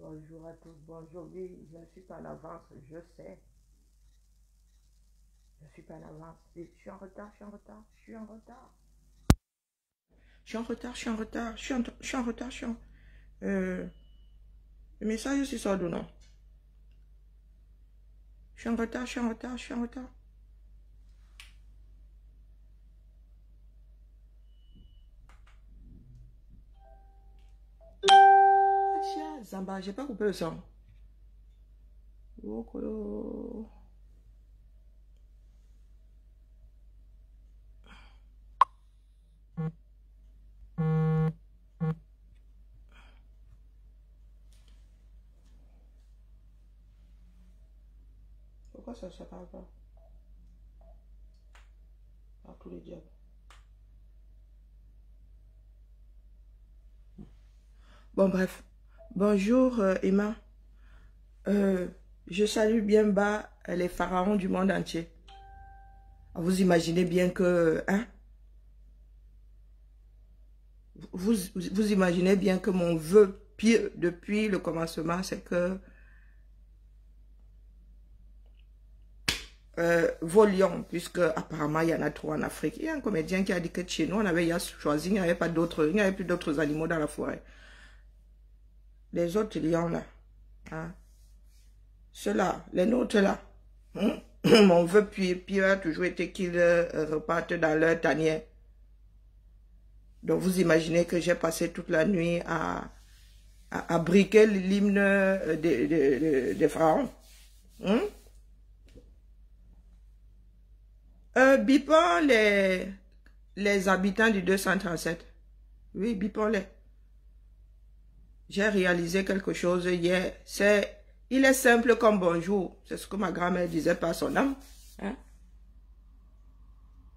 Bonjour à tous, bonjour, oui, je ne suis pas en avance, je sais. Je ne suis pas en avance, je suis en retard, je suis en retard, je suis en retard. Je suis en retard, je suis en retard, je suis en retard, je suis en... le message aussi sort de non. Je suis en retard, je suis en retard, je suis en retard. Zamba, j'ai pas coupé le son. Oh, pourquoi ça ne parle pas? À tous les diables. Bon, bref. Bonjour, Emma. Je salue bien bas les pharaons du monde entier. Vous imaginez bien que... Hein? Vous imaginez bien que mon vœu pire depuis le commencement, c'est que vos lions, puisque apparemment il y en a trop en Afrique. Il y a un comédien qui a dit que chez nous, on avait choisi, il n'y avait pas d'autres, il n'y avait plus d'autres animaux dans la forêt. Les autres lions là, hein, ceux-là, les nôtres là, mon vœu pire a toujours été qu'ils repartent dans leur tanière. Donc vous imaginez que j'ai passé toute la nuit à briquer l'hymne des pharaons. Bipons les habitants du 237. Oui, bipons-les. J'ai réalisé quelque chose hier. Il est simple comme bonjour. C'est ce que ma grand-mère disait, par son âme. Hein?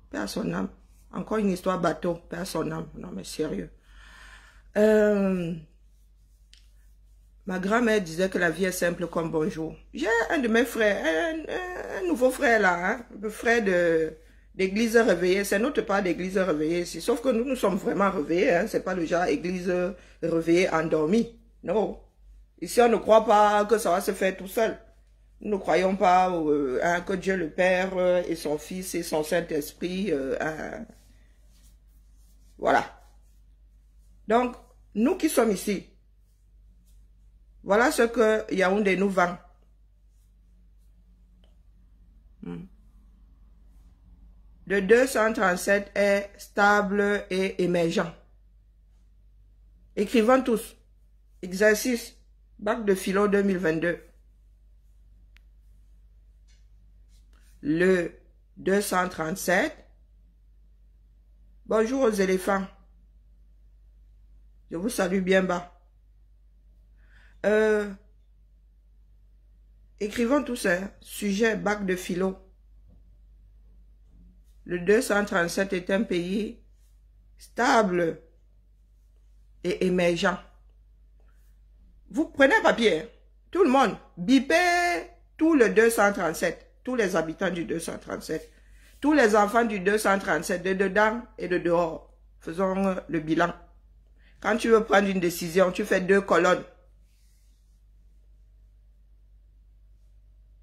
Par son âme. Encore une histoire bateau, par son âme. Non mais sérieux. Ma grand-mère disait que la vie est simple comme bonjour. J'ai un de mes frères, un nouveau frère là, hein, le frère d'église réveillée. C'est notre part d'église réveillée ici. Sauf que nous sommes vraiment réveillés. Hein, c'est pas le genre église réveillée endormie. Non. Ici, on ne croit pas que ça va se faire tout seul. Nous ne croyons pas hein, que Dieu le Père et son Fils et son Saint-Esprit... hein. Voilà. Donc, nous qui sommes ici, voilà ce que Yaoundé nous vend. Le 237 est stable et émergent. Écrivons tous. Exercice. Bac de philo 2022. Le 237. Bonjour aux éléphants. Je vous salue bien bas. Écrivons tous un sujet bac de philo. Le 237 est un pays stable et émergent. Vous prenez un papier, tout le monde, bipez tout le 237, tous les habitants du 237, tous les enfants du 237, de dedans et de dehors. Faisons le bilan. Quand tu veux prendre une décision, tu fais 2 colonnes.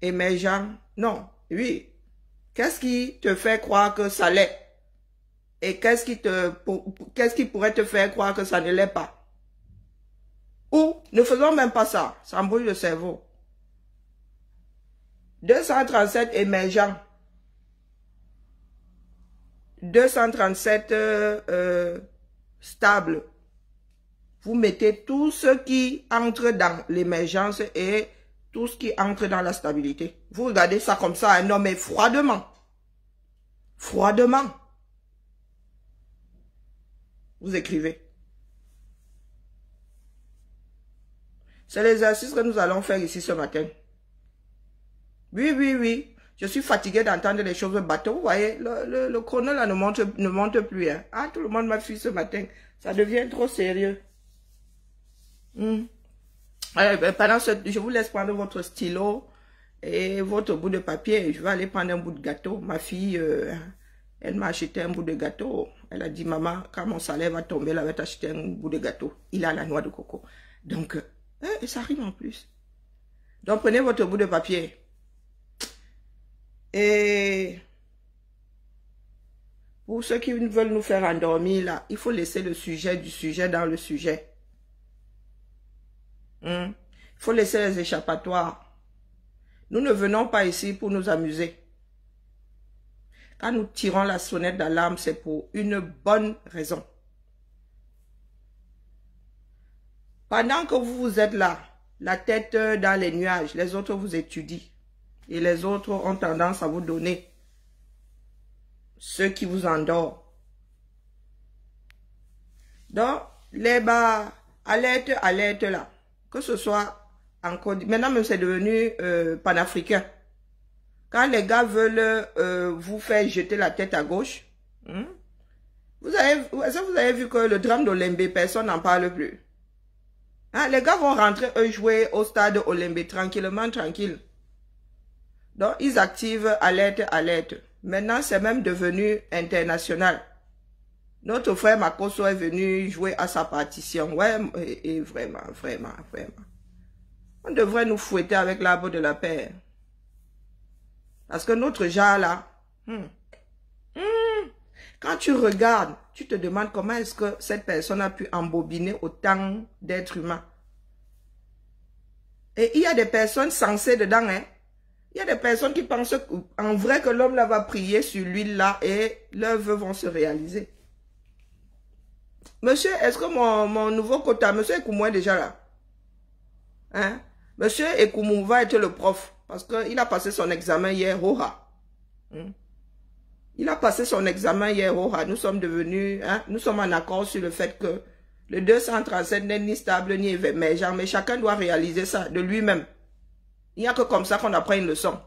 Émergent, non, oui. Qu'est-ce qui te fait croire que ça l'est? Et qu'est-ce qui pourrait te faire croire que ça ne l'est pas? Ou ne faisons même pas ça, ça embrouille le cerveau. 237 émergents. 237 stable. Vous mettez tout ce qui entre dans l'émergence et tout ce qui entre dans la stabilité. Vous regardez ça comme ça, non mais froidement. Froidement. Vous écrivez. C'est l'exercice que nous allons faire ici ce matin. Oui, oui, oui. Je suis fatigué d'entendre les choses bateau. Vous voyez, le chrono là ne monte plus. Hein. Ah, tout le monde m'a fui ce matin. Ça devient trop sérieux. Pendant je vous laisse prendre votre stylo et votre bout de papier. Je vais aller prendre un bout de gâteau. Ma fille, elle m'a acheté un bout de gâteau. Elle a dit, maman, quand mon salaire va tomber, elle va t'acheter un bout de gâteau. Il a la noix de coco. Donc, Et ça rime en plus. Donc, prenez votre bout de papier. Et pour ceux qui veulent nous faire endormir, là, il faut laisser le sujet du sujet dans le sujet. Il faut laisser les échappatoires. Nous ne venons pas ici pour nous amuser. Quand nous tirons la sonnette d'alarme, c'est pour une bonne raison. Pendant que vous êtes là, la tête dans les nuages, les autres vous étudient. Et les autres ont tendance à vous donner ce qui vous endort. Donc, les bas, alerte, alerte là. Que ce soit en Côte d'Ivoire. Maintenant, même c'est devenu panafricain. Quand les gars veulent vous faire jeter la tête à gauche, vous avez vu que le drame d'Olembe, personne n'en parle plus. Hein, les gars vont rentrer, eux, jouer au stade Olembe tranquillement, tranquille. Donc, ils activent alerte, alerte. Maintenant, c'est même devenu international. Notre frère Makoso est venu jouer à sa partition. Ouais, et vraiment, vraiment, vraiment. On devrait nous fouetter avec l'arbre de la paix. Parce que notre genre là, quand tu regardes, tu te demandes comment est-ce que cette personne a pu embobiner autant d'êtres humains. Et il y a des personnes sensées dedans, hein. Il y a des personnes qui pensent en vrai que l'homme là va prier sur l'huile là et leurs vœux vont se réaliser. Monsieur, est-ce que mon nouveau quota, monsieur Ekoumou est déjà là? Hein? Monsieur Ekoumou va être le prof parce qu'il a passé son examen hier, Oha. Il a passé son examen hier, Oha. Nous sommes devenus, hein, nous sommes en accord sur le fait que le 237 n'est ni stable ni émergent, mais chacun doit réaliser ça de lui-même. Il n'y a que comme ça qu'on apprend une leçon.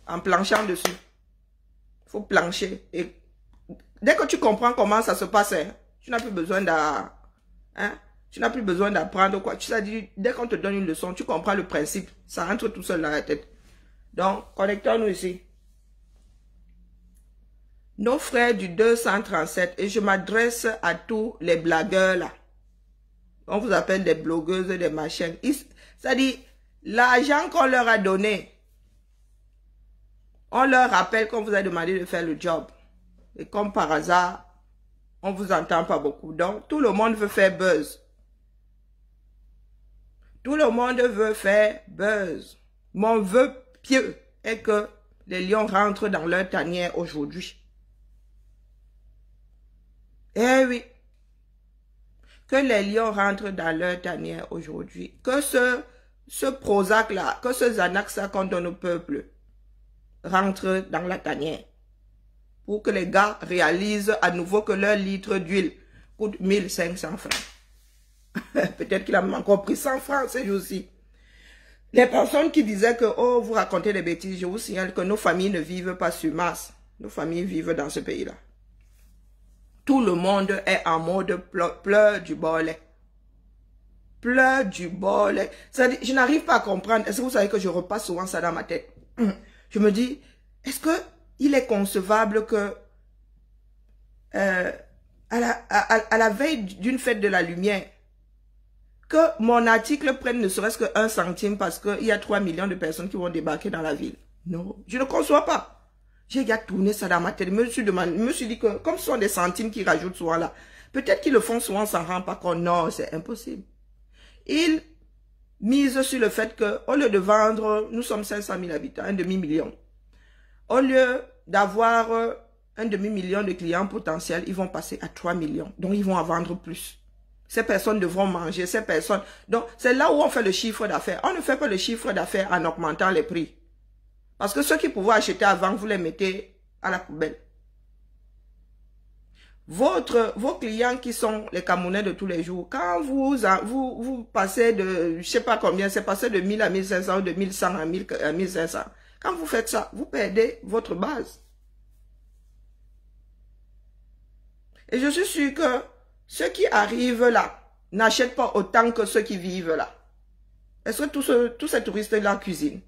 En planchant dessus. Il faut plancher. Et dès que tu comprends comment ça se passe, hein, tu n'as plus besoin d'apprendre quoi. Tu sais, dès qu'on te donne une leçon, tu comprends le principe. Ça rentre tout seul dans la tête. Donc, connectons-nous ici. Nos frères du 237, et je m'adresse à tous les blagueurs là. On vous appelle des blogueuses et des machins. C'est-à-dire, l'argent qu'on leur a donné, on leur rappelle qu'on vous a demandé de faire le job. Et comme par hasard, on ne vous entend pas beaucoup. Donc, tout le monde veut faire buzz. Tout le monde veut faire buzz. Mon vœu pieux est que les lions rentrent dans leur tanière aujourd'hui. Eh oui. Que les lions rentrent dans leur tanière aujourd'hui. Que ce Prozac-là, que ce Xanax-là qu'on donne au peuple rentre dans la tanière. Pour que les gars réalisent à nouveau que leur litre d'huile coûte 1500 francs. Peut-être qu'il a encore pris 100 francs ces jours-ci. Les personnes qui disaient que, oh, vous racontez des bêtises, je vous signale que nos familles ne vivent pas sur Mars. Nos familles vivent dans ce pays-là. Tout le monde est en mode pleur du bolet. Pleur du bolet. Je n'arrive pas à comprendre. Est-ce que vous savez que je repasse souvent ça dans ma tête? Je me dis, est-ce que il est concevable que à la veille d'une fête de la lumière, que mon article prenne ne serait-ce que 1 centime parce qu'il y a 3 millions de personnes qui vont débarquer dans la ville? Non, je ne conçois pas. J'ai déjà tourné ça dans ma tête. Je me suis dit que comme ce sont des centimes qui rajoutent souvent là, peut-être qu'ils le font souvent sans rendre pas compte. Non, c'est impossible. Ils misent sur le fait que au lieu de vendre, nous sommes 500 000 habitants, 1 demi-million. Au lieu d'avoir 1 demi-million de clients potentiels, ils vont passer à 3 millions. Donc, ils vont en vendre plus. Ces personnes devront manger, ces personnes. Donc, c'est là où on fait le chiffre d'affaires. On ne fait pas le chiffre d'affaires en augmentant les prix. Parce que ceux qui pouvaient acheter avant, vous les mettez à la poubelle. Vos clients qui sont les Camerounais de tous les jours, quand vous passez de, je sais pas combien, c'est passé de 1000 à 1500 ou de 1100 à 1500. Quand vous faites ça, vous perdez votre base. Et je suis sûr que ceux qui arrivent là n'achètent pas autant que ceux qui vivent là. Est-ce que tous ces touristes-là cuisinent?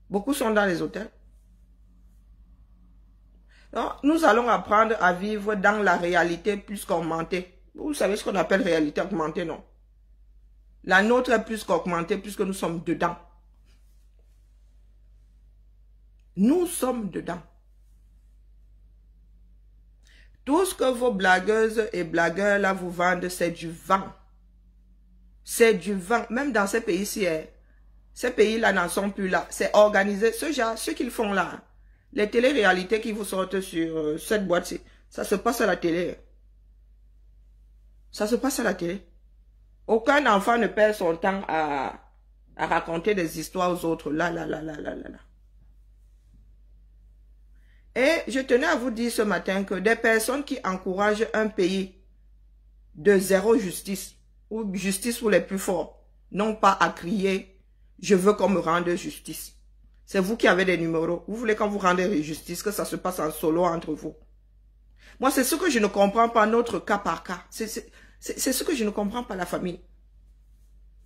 Beaucoup sont dans les hôtels. Donc, nous allons apprendre à vivre dans la réalité plus qu'augmentée. Vous savez ce qu'on appelle réalité augmentée, non? La nôtre est plus qu'augmentée puisque nous sommes dedans. Nous sommes dedans. Tout ce que vos blagueuses et blagueurs là vous vendent, c'est du vent. C'est du vent. Même dans ces pays-ci, ces pays-là n'en sont plus là. C'est organisé. Ce qu'ils font là, les téléréalités qui vous sortent sur cette boîte-ci, ça se passe à la télé. Ça se passe à la télé. Aucun enfant ne perd son temps à raconter des histoires aux autres. Là. Et je tenais à vous dire ce matin que des personnes qui encouragent un pays de zéro justice, ou justice pour les plus forts, n'ont pas à crier « je veux qu'on me rende justice ». C'est vous qui avez des numéros. Vous voulez qu'on vous rende justice, que ça se passe en solo entre vous. Moi, c'est ce que je ne comprends pas, notre cas par cas. C'est ce que je ne comprends pas, la famille.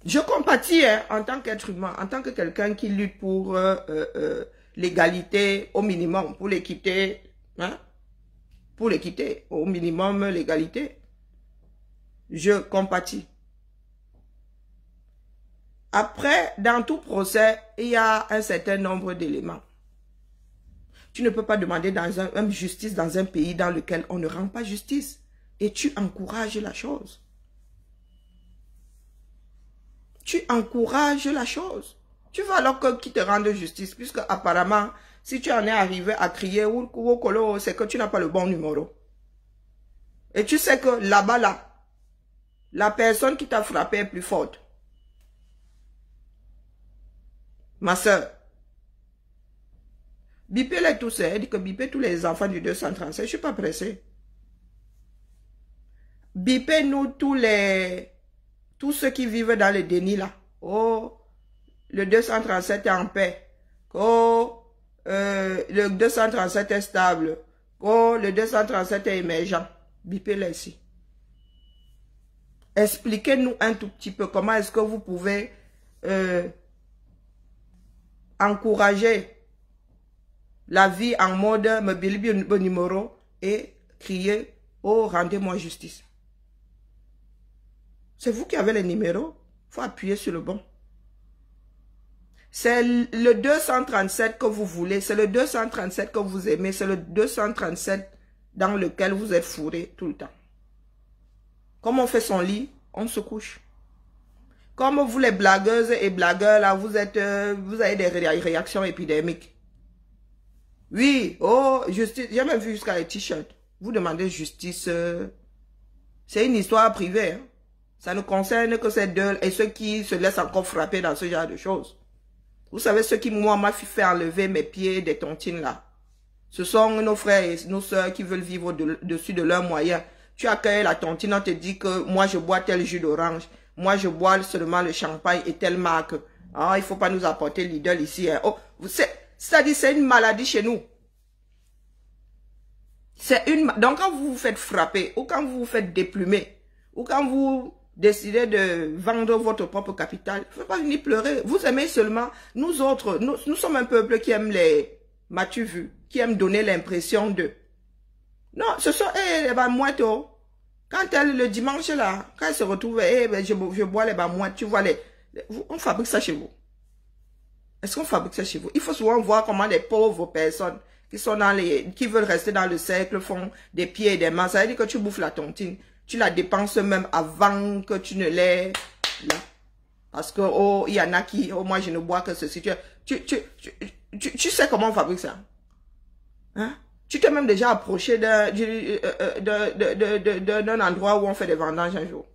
Je compatis en tant qu'être humain, en tant que quelqu'un qui lutte pour l'égalité au minimum, pour l'équité, hein? Pour l'équité, au minimum l'égalité. Je compatis. Après, dans tout procès, il y a un certain nombre d'éléments. Tu ne peux pas demander une justice dans un pays dans lequel on ne rend pas justice. Et tu encourages la chose. Tu encourages la chose. Tu veux alors qu'ils te rendent justice, puisque apparemment, si tu en es arrivé à crier ou colo, c'est que tu n'as pas le bon numéro. Et tu sais que là-bas, la personne qui t'a frappé est plus forte. Ma soeur, bipez-les tous, elle dit que bipez tous les enfants du 237, je ne suis pas pressé. Bipez-nous tous ceux qui vivent dans le déni là. Oh, le 237 est en paix. Oh, le 237 est stable. Oh, le 237 est émergent. Bipez-les ici. Expliquez-nous un tout petit peu comment est-ce que vous pouvez encourager la vie en mode me bilbi un numéro et crier « Oh, rendez-moi justice ». C'est vous qui avez les numéros. Il faut appuyer sur le bon. C'est le 237 que vous voulez. C'est le 237 que vous aimez. C'est le 237 dans lequel vous êtes fourré tout le temps. Comme on fait son lit, on se couche. Comme vous les blagueuses et blagueurs, là, vous avez des réactions épidémiques. Oui, oh, justice. J'ai même vu jusqu'à les t-shirts. Vous demandez justice. C'est une histoire privée. Hein. Ça ne concerne que ces deux et ceux qui se laissent encore frapper dans ce genre de choses. Vous savez, ceux qui, moi, m'a fait enlever mes pieds des tontines là. Ce sont nos frères et nos sœurs qui veulent vivre dessus de leurs moyens. Tu accueilles la tontine, on te dit que moi, je bois tel jus d'orange. Moi, je bois seulement le champagne et telle marque. Ah, il ne faut pas nous apporter l'idole ici. Hein. Oh, c'est-à-dire, c'est une maladie chez nous. Donc, quand vous vous faites frapper, ou quand vous vous faites déplumer, ou quand vous décidez de vendre votre propre capital, il ne faut pas venir pleurer. Vous aimez seulement, nous autres, nous sommes un peuple qui aime les, m'as-tu vu, qui aime donner l'impression de. Non, ce sont, les bamouettes, quand elle, le dimanche là, quand elle se retrouve, je bois les bamouettes, tu vois, on fabrique ça chez vous. Est-ce qu'on fabrique ça chez vous? Il faut souvent voir comment les pauvres personnes qui sont qui veulent rester dans le cercle font des pieds et des mains. Ça veut dire que tu bouffes la tontine. Tu la dépenses même avant que tu ne l'aies là. Parce que, oh, il y en a qui, oh, moi je ne bois que ceci. Tu sais comment on fabrique ça? Hein? Tu t'es même déjà approché d'un endroit où on fait des vendanges un jour.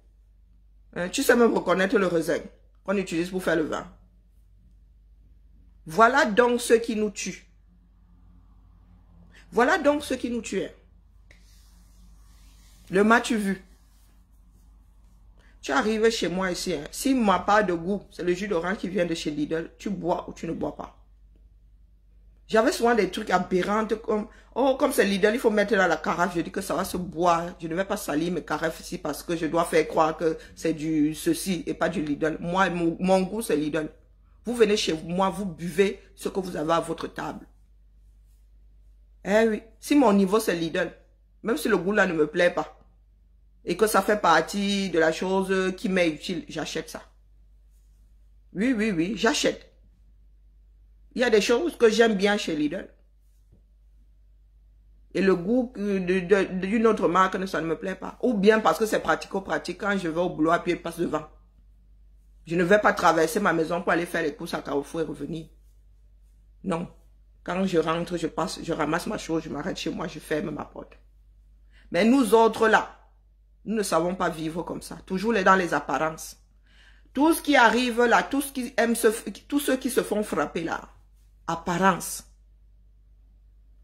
Hein? Tu sais même reconnaître le raisin qu'on utilise pour faire le vin. Voilà donc ce qui nous tue. Voilà donc ce qui nous tuait. Le m'as-tu vu? Tu arrives chez moi ici. Hein. Si ma part de goût, c'est le jus d'orange qui vient de chez Lidl, tu bois ou tu ne bois pas. J'avais souvent des trucs aberrants comme, oh, comme c'est Lidl, il faut mettre dans la carafe. Je dis que ça va se boire. Je ne vais pas salir mes carafes ici parce que je dois faire croire que c'est du ceci et pas du Lidl. Moi, mon goût, c'est Lidl. Vous venez chez moi, vous buvez ce que vous avez à votre table. Eh oui, si mon niveau c'est Lidl, même si le goût là ne me plaît pas, et que ça fait partie de la chose qui m'est utile, j'achète ça. Oui, oui, oui, j'achète. Il y a des choses que j'aime bien chez Lidl. Et le goût d'une autre marque, ça ne me plaît pas. Ou bien parce que c'est pratico-pratique. Quand je vais au boulot, à pied, passe devant. Je ne vais pas traverser ma maison pour aller faire les courses à Carrefour et revenir. Non. Quand je rentre, je passe, je ramasse ma chose, je m'arrête chez moi, je ferme ma porte. Mais nous autres là, nous ne savons pas vivre comme ça. Toujours dans les apparences. Tout ce qui arrive là, tous ceux qui se font frapper là, apparence.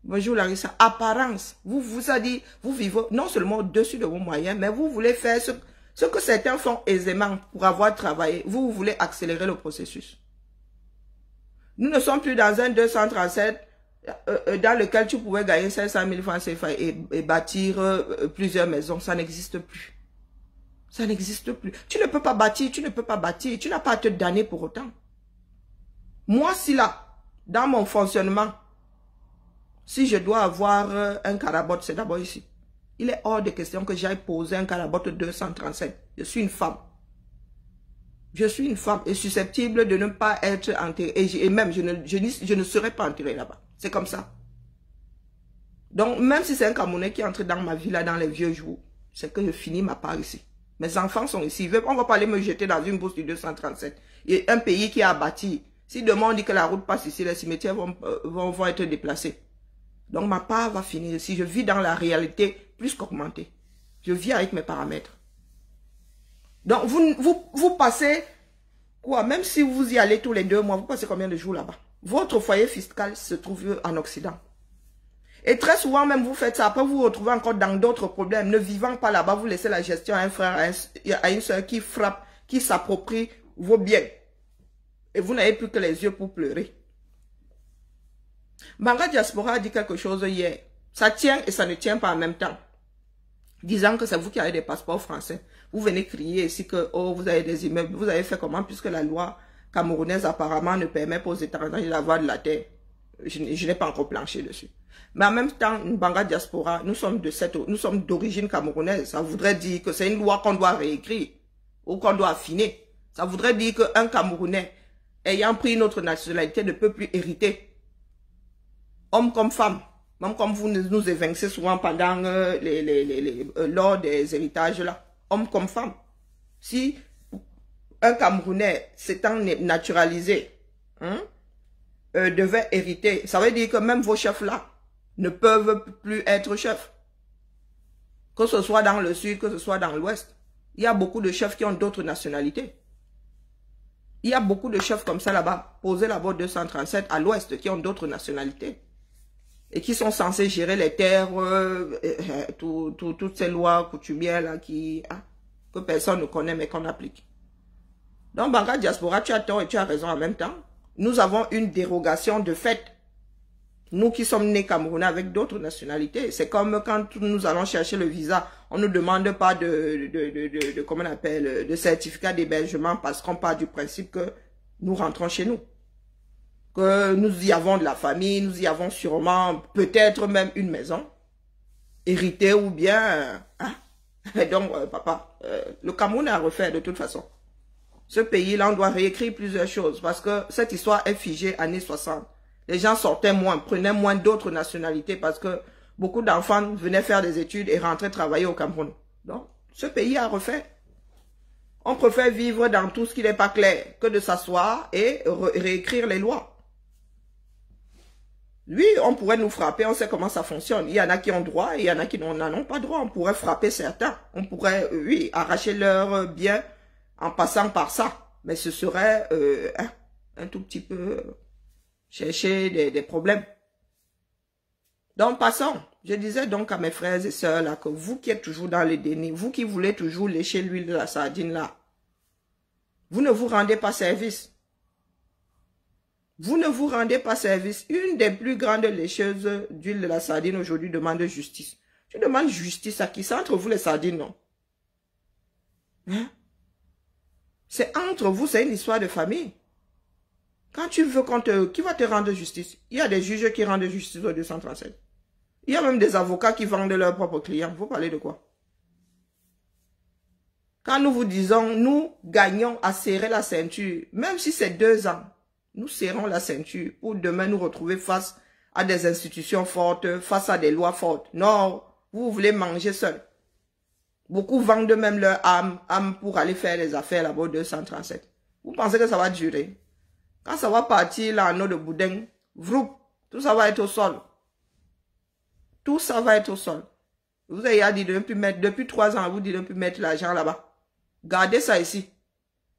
Bonjour Larissa, apparence. Vous a dit, vous vivez non seulement au-dessus de vos moyens, mais vous voulez faire ce que certains font aisément pour avoir travaillé. Vous voulez accélérer le processus. Nous ne sommes plus dans un 237 dans lequel tu pouvais gagner 500 000 francs CFA et bâtir plusieurs maisons. Ça n'existe plus. Ça n'existe plus. Tu ne peux pas bâtir, tu ne peux pas bâtir. Tu n'as pas à te damner pour autant. Moi, si là, dans mon fonctionnement, si je dois avoir un carabote, c'est d'abord ici. Il est hors de question que j'aille poser un carabote 237. Je suis une femme. Je suis une femme et susceptible de ne pas être enterrée. Et même, je ne serai pas enterrée là-bas. C'est comme ça. Donc, même si c'est un Camerounais qui entre dans ma vie là, dans les vieux jours, c'est que je finis ma part ici. Mes enfants sont ici. On ne va pas aller me jeter dans une bourse du 237. Il y a un pays qui a bâti. Si demain on dit que la route passe ici, les cimetières vont être déplacés. Donc, ma part va finir ici. Je vis dans la réalité plus qu'augmentée. Je vis avec mes paramètres. Donc, vous passez quoi? Même si vous y allez tous les 2 mois, vous passez combien de jours là-bas? Votre foyer fiscal se trouve en Occident. Et très souvent, même vous faites ça. Après, vous vous retrouvez encore dans d'autres problèmes. Ne vivant pas là-bas, vous laissez la gestion à un frère, à une soeur qui frappe, qui s'approprie vos biens. Et vous n'avez plus que les yeux pour pleurer. Banga Diaspora a dit quelque chose hier. Ça tient et ça ne tient pas en même temps. Disant que c'est vous qui avez des passeports français. Vous venez crier ici que oh, vous avez des immeubles. Vous avez fait comment puisque la loi camerounaise apparemment ne permet pas aux étrangers d'avoir de la terre. Je n'ai pas encore planché dessus. Mais en même temps, Banga Diaspora, nous sommes d'origine camerounaise. Ça voudrait dire que c'est une loi qu'on doit réécrire ou qu'on doit affiner. Ça voudrait dire qu'un Camerounais ayant pris une autre nationalité ne peut plus hériter. Homme comme femme. Même comme vous nous évincez souvent pendant lors des héritages là. Homme comme femme. Si un Camerounais s'étant naturalisé devait hériter, ça veut dire que même vos chefs là ne peuvent plus être chefs. Que ce soit dans le sud, que ce soit dans l'ouest. Il y a beaucoup de chefs qui ont d'autres nationalités. Il y a beaucoup de chefs comme ça là-bas, posés là-bas 237 à l'ouest, qui ont d'autres nationalités. Et qui sont censés gérer les terres, toutes ces lois coutumières là que personne ne connaît mais qu'on applique. Donc, Banga Diaspora, tu as tort et tu as raison en même temps. Nous avons une dérogation de fait. Nous qui sommes nés Camerounais avec d'autres nationalités. C'est comme quand nous allons chercher le visa, on ne nous demande pas comment on appelle, de certificat d'hébergement parce qu'on part du principe que nous rentrons chez nous. Que nous y avons de la famille, nous y avons sûrement peut-être même une maison héritée ou bien... Donc, papa, le Cameroun est à refaire de toute façon. Ce pays-là, on doit réécrire plusieurs choses parce que cette histoire est figée années 60. Les gens sortaient moins, prenaient moins d'autres nationalités parce que beaucoup d'enfants venaient faire des études et rentraient travailler au Cameroun. Donc, ce pays est à refaire. On préfère vivre dans tout ce qui n'est pas clair que de s'asseoir et réécrire les lois. Oui, on pourrait nous frapper, on sait comment ça fonctionne. Il y en a qui ont droit et il y en a qui n'en ont pas droit. On pourrait frapper certains. On pourrait, oui, arracher leurs biens en passant par ça. Mais ce serait un tout petit peu chercher des problèmes. Donc, passons. Je disais donc à mes frères et sœurs là que vous qui êtes toujours dans le déni, vous qui voulez toujours lécher l'huile de la sardine là, vous ne vous rendez pas service. Vous ne vous rendez pas service. Une des plus grandes lécheuses d'huile de la sardine aujourd'hui demande justice. Tu demandes justice à qui? C'est entre vous les sardines, non? Hein? C'est entre vous, c'est une histoire de famille. Quand tu veux qui va te rendre justice? Il y a des juges qui rendent justice au 237. Il y a même des avocats qui vendent leurs propres clients. Vous parlez de quoi? Quand nous vous disons, nous gagnons à serrer la ceinture, même si c'est 2 ans, nous serrons la ceinture pour demain nous retrouver face à des institutions fortes, face à des lois fortes. Non, vous voulez manger seul. Beaucoup vendent même leur âme pour aller faire des affaires là-bas au 237. Vous pensez que ça va durer? Quand ça va partir là en eau de boudin, vroup, tout ça va être au sol. Tout ça va être au sol. Vous avez dit de ne plus mettre, depuis 3 ans, vous dites de ne plus mettre l'argent là-bas. Gardez ça ici.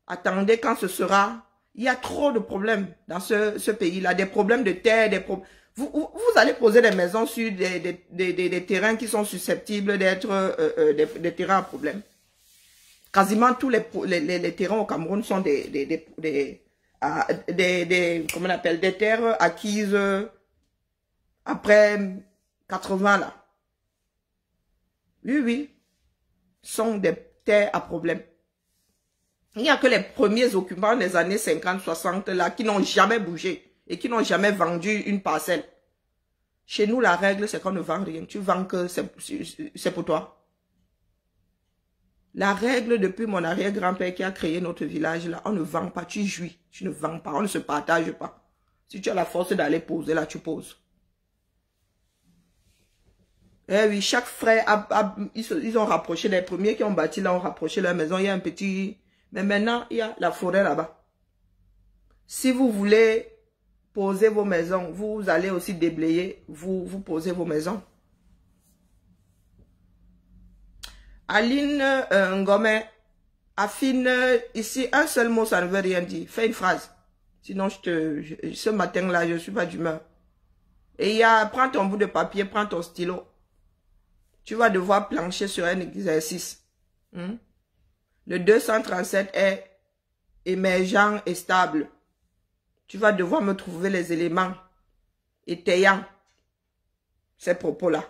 Attendez quand ce sera. Il y a trop de problèmes dans ce pays-là. Des problèmes de terre, des problèmes. Vous allez poser des maisons sur des terrains qui sont susceptibles d'être des terrains à problème. Quasiment tous les terrains au Cameroun sont comment on appelle, des terres acquises après 80 là. Oui, oui. Sont des terres à problème. Il n'y a que les premiers occupants des années 50-60 là qui n'ont jamais bougé et qui n'ont jamais vendu une parcelle. Chez nous, la règle, c'est qu'on ne vend rien. Tu vends que c'est pour toi. La règle depuis mon arrière-grand-père qui a créé notre village là, on ne vend pas, tu jouis. Tu ne vends pas, on ne se partage pas. Si tu as la force d'aller poser là, tu poses. Eh oui, chaque frère, ils ont rapproché, les premiers qui ont bâti là, ont rapproché leur maison. Il y a un petit... Mais maintenant, il y a la forêt là-bas. Si vous voulez poser vos maisons, vous allez aussi déblayer, vous posez vos maisons. Aline Ngome, affine, ici, un seul mot, ça ne veut rien dire. Fais une phrase. Sinon, ce matin-là, je ne suis pas d'humeur. Et prends ton bout de papier, prends ton stylo. Tu vas devoir plancher sur un exercice. Le 237 est émergent et stable. Tu vas devoir me trouver les éléments étayant ces propos-là.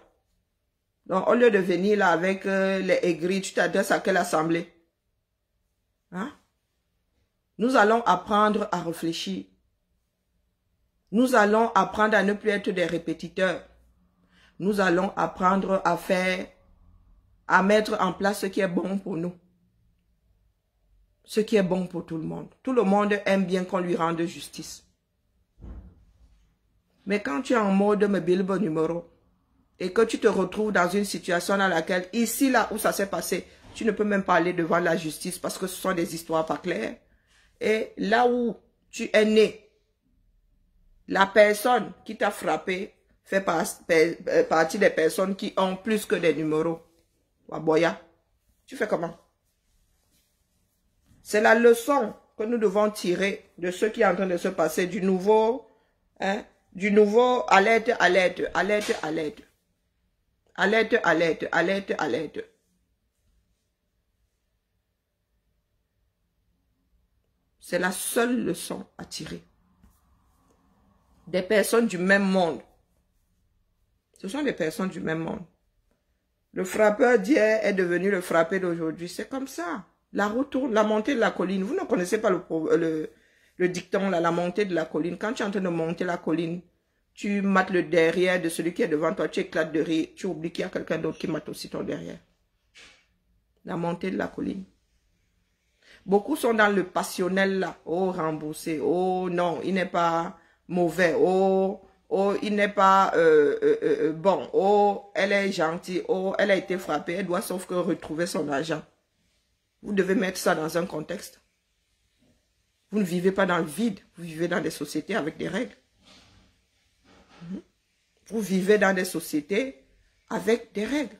Donc, au lieu de venir là avec les aigris, tu t'adresses à quelle assemblée? Hein? Nous allons apprendre à réfléchir. Nous allons apprendre à ne plus être des répétiteurs. Nous allons apprendre à mettre en place ce qui est bon pour nous. Ce qui est bon pour tout le monde. Tout le monde aime bien qu'on lui rende justice. Mais quand tu es en mode me bilbo numéro et que tu te retrouves dans une situation dans laquelle, ici, là où ça s'est passé, tu ne peux même pas aller devant la justice parce que ce sont des histoires pas claires. Et là où tu es né, la personne qui t'a frappé fait partie des personnes qui ont plus que des numéros. Waboya, tu fais comment? C'est la leçon que nous devons tirer de ce qui est en train de se passer, du nouveau, alerte, alerte, alerte, alerte. Alerte, alerte, alerte, alerte. C'est la seule leçon à tirer. Des personnes du même monde. Ce sont des personnes du même monde. Le frappeur d'hier est devenu le frappé d'aujourd'hui. C'est comme ça. La retour, la montée de la colline. Vous ne connaissez pas le dicton, là, la montée de la colline. Quand tu es en train de monter la colline, tu mates le derrière de celui qui est devant toi, tu éclates de rire, tu oublies qu'il y a quelqu'un d'autre qui mate aussi ton derrière. La montée de la colline. Beaucoup sont dans le passionnel là. Oh, remboursé. Oh, non, il n'est pas mauvais. Oh, il n'est pas bon. Oh, elle est gentille. Oh, elle a été frappée. Elle doit sauf que retrouver son argent. Vous devez mettre ça dans un contexte. Vous ne vivez pas dans le vide. Vous vivez dans des sociétés avec des règles. Vous vivez dans des sociétés avec des règles.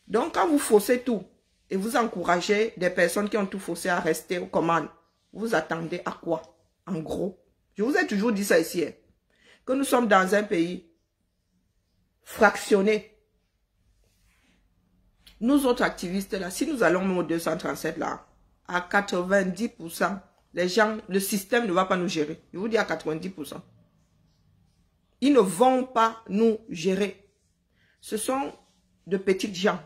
Donc, quand vous faussez tout et vous encouragez des personnes qui ont tout faussé à rester aux commandes, vous attendez à quoi? En gros, je vous ai toujours dit ça ici, hein, que nous sommes dans un pays fractionné. Nous autres activistes là, si nous allons au 237 là, à 90%, les gens, le système ne va pas nous gérer. Je vous dis à 90%. Ils ne vont pas nous gérer. Ce sont de petites gens.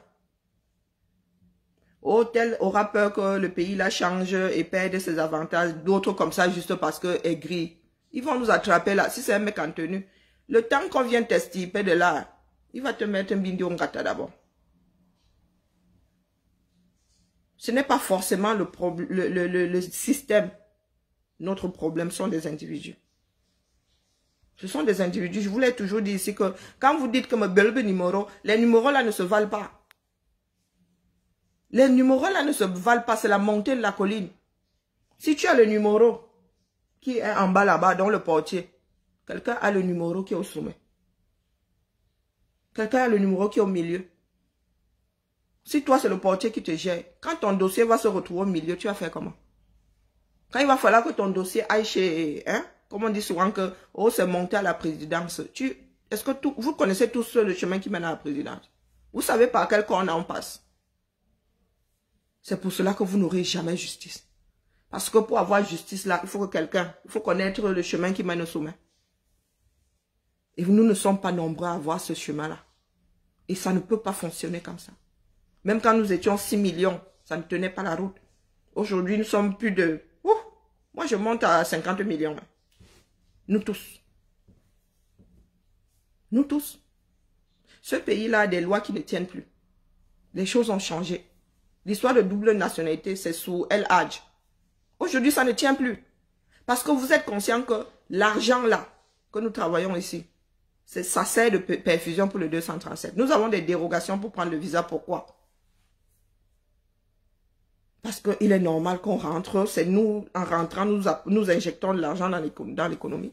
Oh, tel aura peur que le pays là change et perde ses avantages. D'autres comme ça juste parce que est gris. Ils vont nous attraper là. Si c'est un mec en tenue, le temps qu'on vient t'estiper de là, il va te mettre un bindi ngata d'abord. Ce n'est pas forcément le système. Notre problème sont des individus. Ce sont des individus. Je vous l'ai toujours dit ici que quand vous dites que les numéros là ne se valent pas. Les numéros là ne se valent pas, c'est la montée de la colline. Si tu as le numéro qui est en bas là-bas, dans le portier, quelqu'un a le numéro qui est au sommet. Quelqu'un a le numéro qui est au milieu. Si toi c'est le portier qui te gère, quand ton dossier va se retrouver au milieu, tu vas faire comment? Quand il va falloir que ton dossier aille chez... Comme on dit souvent que oh, c'est monté à la présidence. Est-ce que vous connaissez tous le chemin qui mène à la présidence? Vous savez par quel corps on passe? C'est pour cela que vous n'aurez jamais justice. Parce que pour avoir justice là, il faut connaître le chemin qui mène au sommet. Et nous ne sommes pas nombreux à avoir ce chemin-là. Et ça ne peut pas fonctionner comme ça. Même quand nous étions 6 millions, ça ne tenait pas la route. Aujourd'hui, nous sommes plus de... moi, je monte à 50 millions. Nous tous. Nous tous. Ce pays-là a des lois qui ne tiennent plus. Les choses ont changé. L'histoire de double nationalité, c'est sous El Hadj. Aujourd'hui, ça ne tient plus. Parce que vous êtes conscient que l'argent là, que nous travaillons ici, ça sert de perfusion pour le 237. Nous avons des dérogations pour prendre le visa. Pourquoi? Parce qu'il est normal qu'on rentre. C'est nous, en rentrant, nous injectons de l'argent dans l'économie.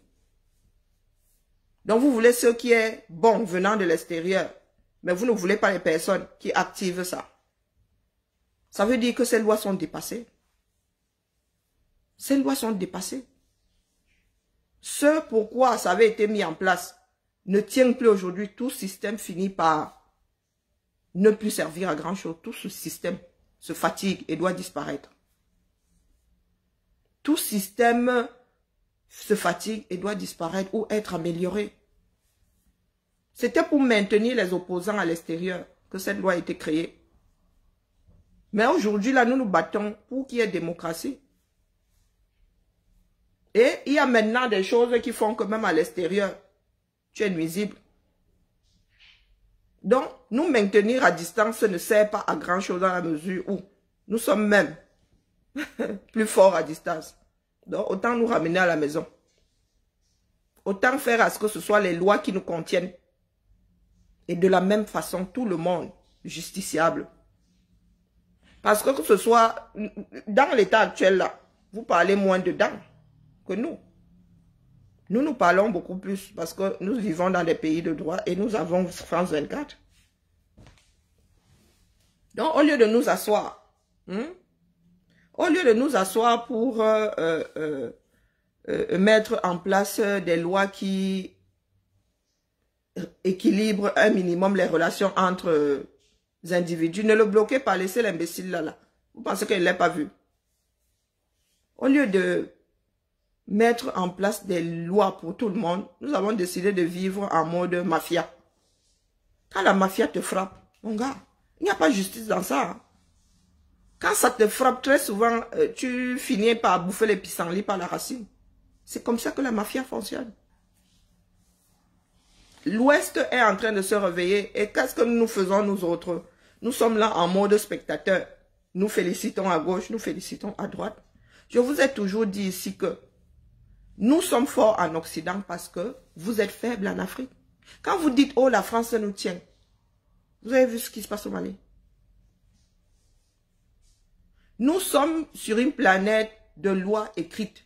Donc, vous voulez ce qui est bon venant de l'extérieur. Mais vous ne voulez pas les personnes qui activent ça. Ça veut dire que ces lois sont dépassées. Ces lois sont dépassées. Ce pourquoi ça avait été mis en place ne tient plus aujourd'hui. Tout système finit par ne plus servir à grand chose. Tout ce système se fatigue et doit disparaître. Tout système se fatigue et doit disparaître ou être amélioré. C'était pour maintenir les opposants à l'extérieur que cette loi a été créée. Mais aujourd'hui, là, nous nous battons pour qu'il y ait démocratie. Et il y a maintenant des choses qui font que même à l'extérieur, tu es nuisible. Donc, nous maintenir à distance ne sert pas à grand chose dans la mesure où nous sommes même plus forts à distance. Donc, autant nous ramener à la maison. Autant faire à ce que ce soit les lois qui nous contiennent. Et de la même façon, tout le monde justiciable. Parce que ce soit dans l'état actuel là, vous parlez moins dedans que nous. Nous parlons beaucoup plus parce que nous vivons dans des pays de droit et nous avons France 24. Donc, au lieu de nous asseoir, pour mettre en place des lois qui équilibrent un minimum les relations entre individus, ne le bloquez pas, laissez l'imbécile là. Vous pensez qu'il ne l'a pas vu? Au lieu de mettre en place des lois pour tout le monde, nous avons décidé de vivre en mode mafia. Quand la mafia te frappe, mon gars, il n'y a pas de justice dans ça. Quand ça te frappe, très souvent, tu finis par bouffer les pissenlits par la racine. C'est comme ça que la mafia fonctionne. L'Ouest est en train de se réveiller. Et qu'est-ce que nous faisons, nous autres? Nous sommes là en mode spectateur. Nous félicitons à gauche, nous félicitons à droite. Je vous ai toujours dit ici que nous sommes forts en Occident parce que vous êtes faibles en Afrique. Quand vous dites, oh, la France nous tient, vous avez vu ce qui se passe au Mali? Nous sommes sur une planète de lois écrites.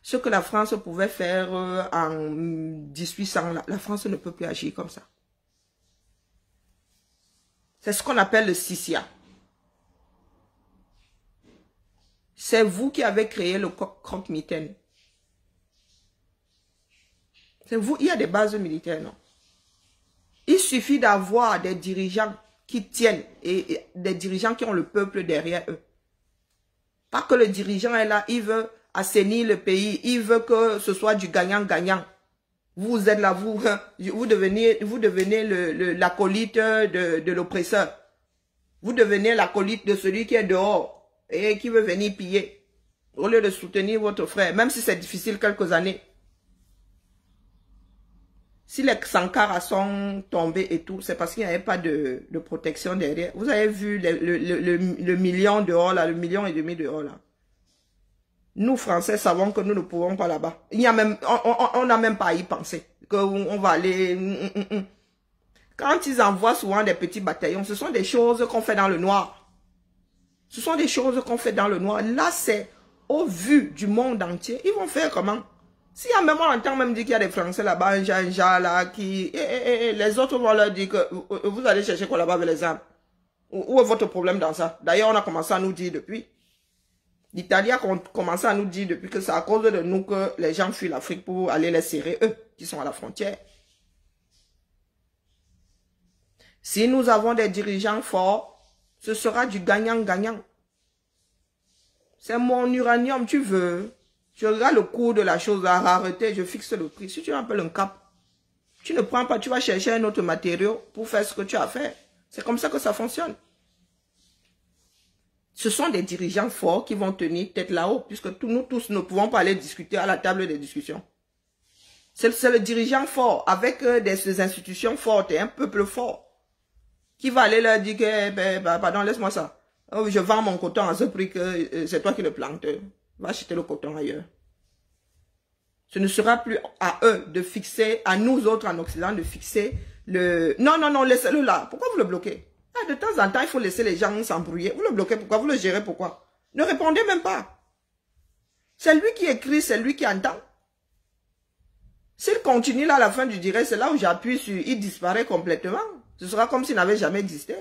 Ce que la France pouvait faire en 1800, la France ne peut plus agir comme ça. C'est ce qu'on appelle le CICIA. C'est vous qui avez créé le croque-mitaine. C'est vous, il y a des bases militaires, non? Il suffit d'avoir des dirigeants qui tiennent et des dirigeants qui ont le peuple derrière eux. Pas que le dirigeant est là, il veut assainir le pays, il veut que ce soit du gagnant-gagnant. Vous êtes là, vous devenez l'acolyte de l'oppresseur. Vous devenez l'acolyte de celui qui est dehors et qui veut venir piller. Au lieu de soutenir votre frère, même si c'est difficile quelques années. Si les Sankara sont tombés et tout, c'est parce qu'il n'y avait pas de protection derrière. Vous avez vu le million dehors là, le million et demi dehors là. Nous, Français, savons que nous ne pouvons pas là-bas. Il y a même, on n'a même pas à y penser. Qu'on va aller... Quand ils envoient souvent des petits bataillons, ce sont des choses qu'on fait dans le noir. Ce sont des choses qu'on fait dans le noir. Là, c'est au vu du monde entier. Ils vont faire comment? Si à même on entend même dire qu'il y a des Français là-bas, un Jean là, qui... les autres vont leur dire que vous allez chercher quoi là-bas avec les armes. Où est votre problème dans ça? D'ailleurs, on a commencé à nous dire depuis. L'Italie a commencé à nous dire depuis que c'est à cause de nous que les gens fuient l'Afrique pour aller les serrer, eux, qui sont à la frontière. Si nous avons des dirigeants forts, ce sera du gagnant-gagnant. C'est mon uranium, tu veux. Je regarde le coût de la chose, la rareté, je fixe le prix. Si tu appelles un cap, tu ne prends pas, tu vas chercher un autre matériau pour faire ce que tu as fait. C'est comme ça que ça fonctionne. Ce sont des dirigeants forts qui vont tenir tête là-haut, puisque nous tous ne pouvons pas aller discuter à la table des discussions. C'est le dirigeant fort, avec des institutions fortes et un peuple fort, qui va aller leur dire que, pardon, laisse-moi ça. Oh, je vends mon coton à ce prix que c'est toi qui le plantes. Va acheter le coton ailleurs. Ce ne sera plus à eux de fixer, à nous autres en Occident, de fixer le... Non, non, non, laissez-le là. Pourquoi vous le bloquez? De temps en temps, il faut laisser les gens s'embrouiller. Vous le bloquez, pourquoi? Vous le gérez, pourquoi? Ne répondez même pas. C'est lui qui écrit, c'est lui qui entend. S'il continue là à la fin du direct, c'est là où j'appuie sur il disparaît complètement. Ce sera comme s'il n'avait jamais existé.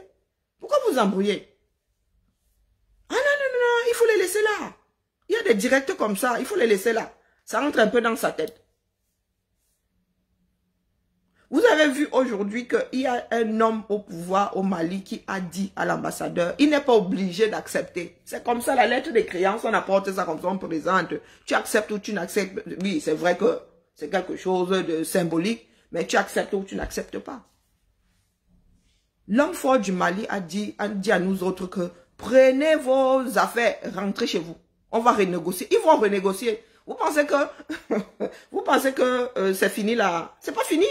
Pourquoi vous embrouillez? Ah non, non, non, non, il faut les laisser là. Il y a des directs comme ça, il faut les laisser là. Ça rentre un peu dans sa tête. Vous avez vu aujourd'hui qu'il y a un homme au pouvoir au Mali qui a dit à l'ambassadeur, il n'est pas obligé d'accepter. C'est comme ça, la lettre de créance, on apporte ça comme ça, on présente. Tu acceptes ou tu n'acceptes. Oui, c'est vrai que c'est quelque chose de symbolique, mais tu acceptes ou tu n'acceptes pas. L'homme fort du Mali a dit à nous autres que prenez vos affaires, rentrez chez vous. On va renégocier. Ils vont renégocier. Vous pensez que c'est fini là? C'est pas fini.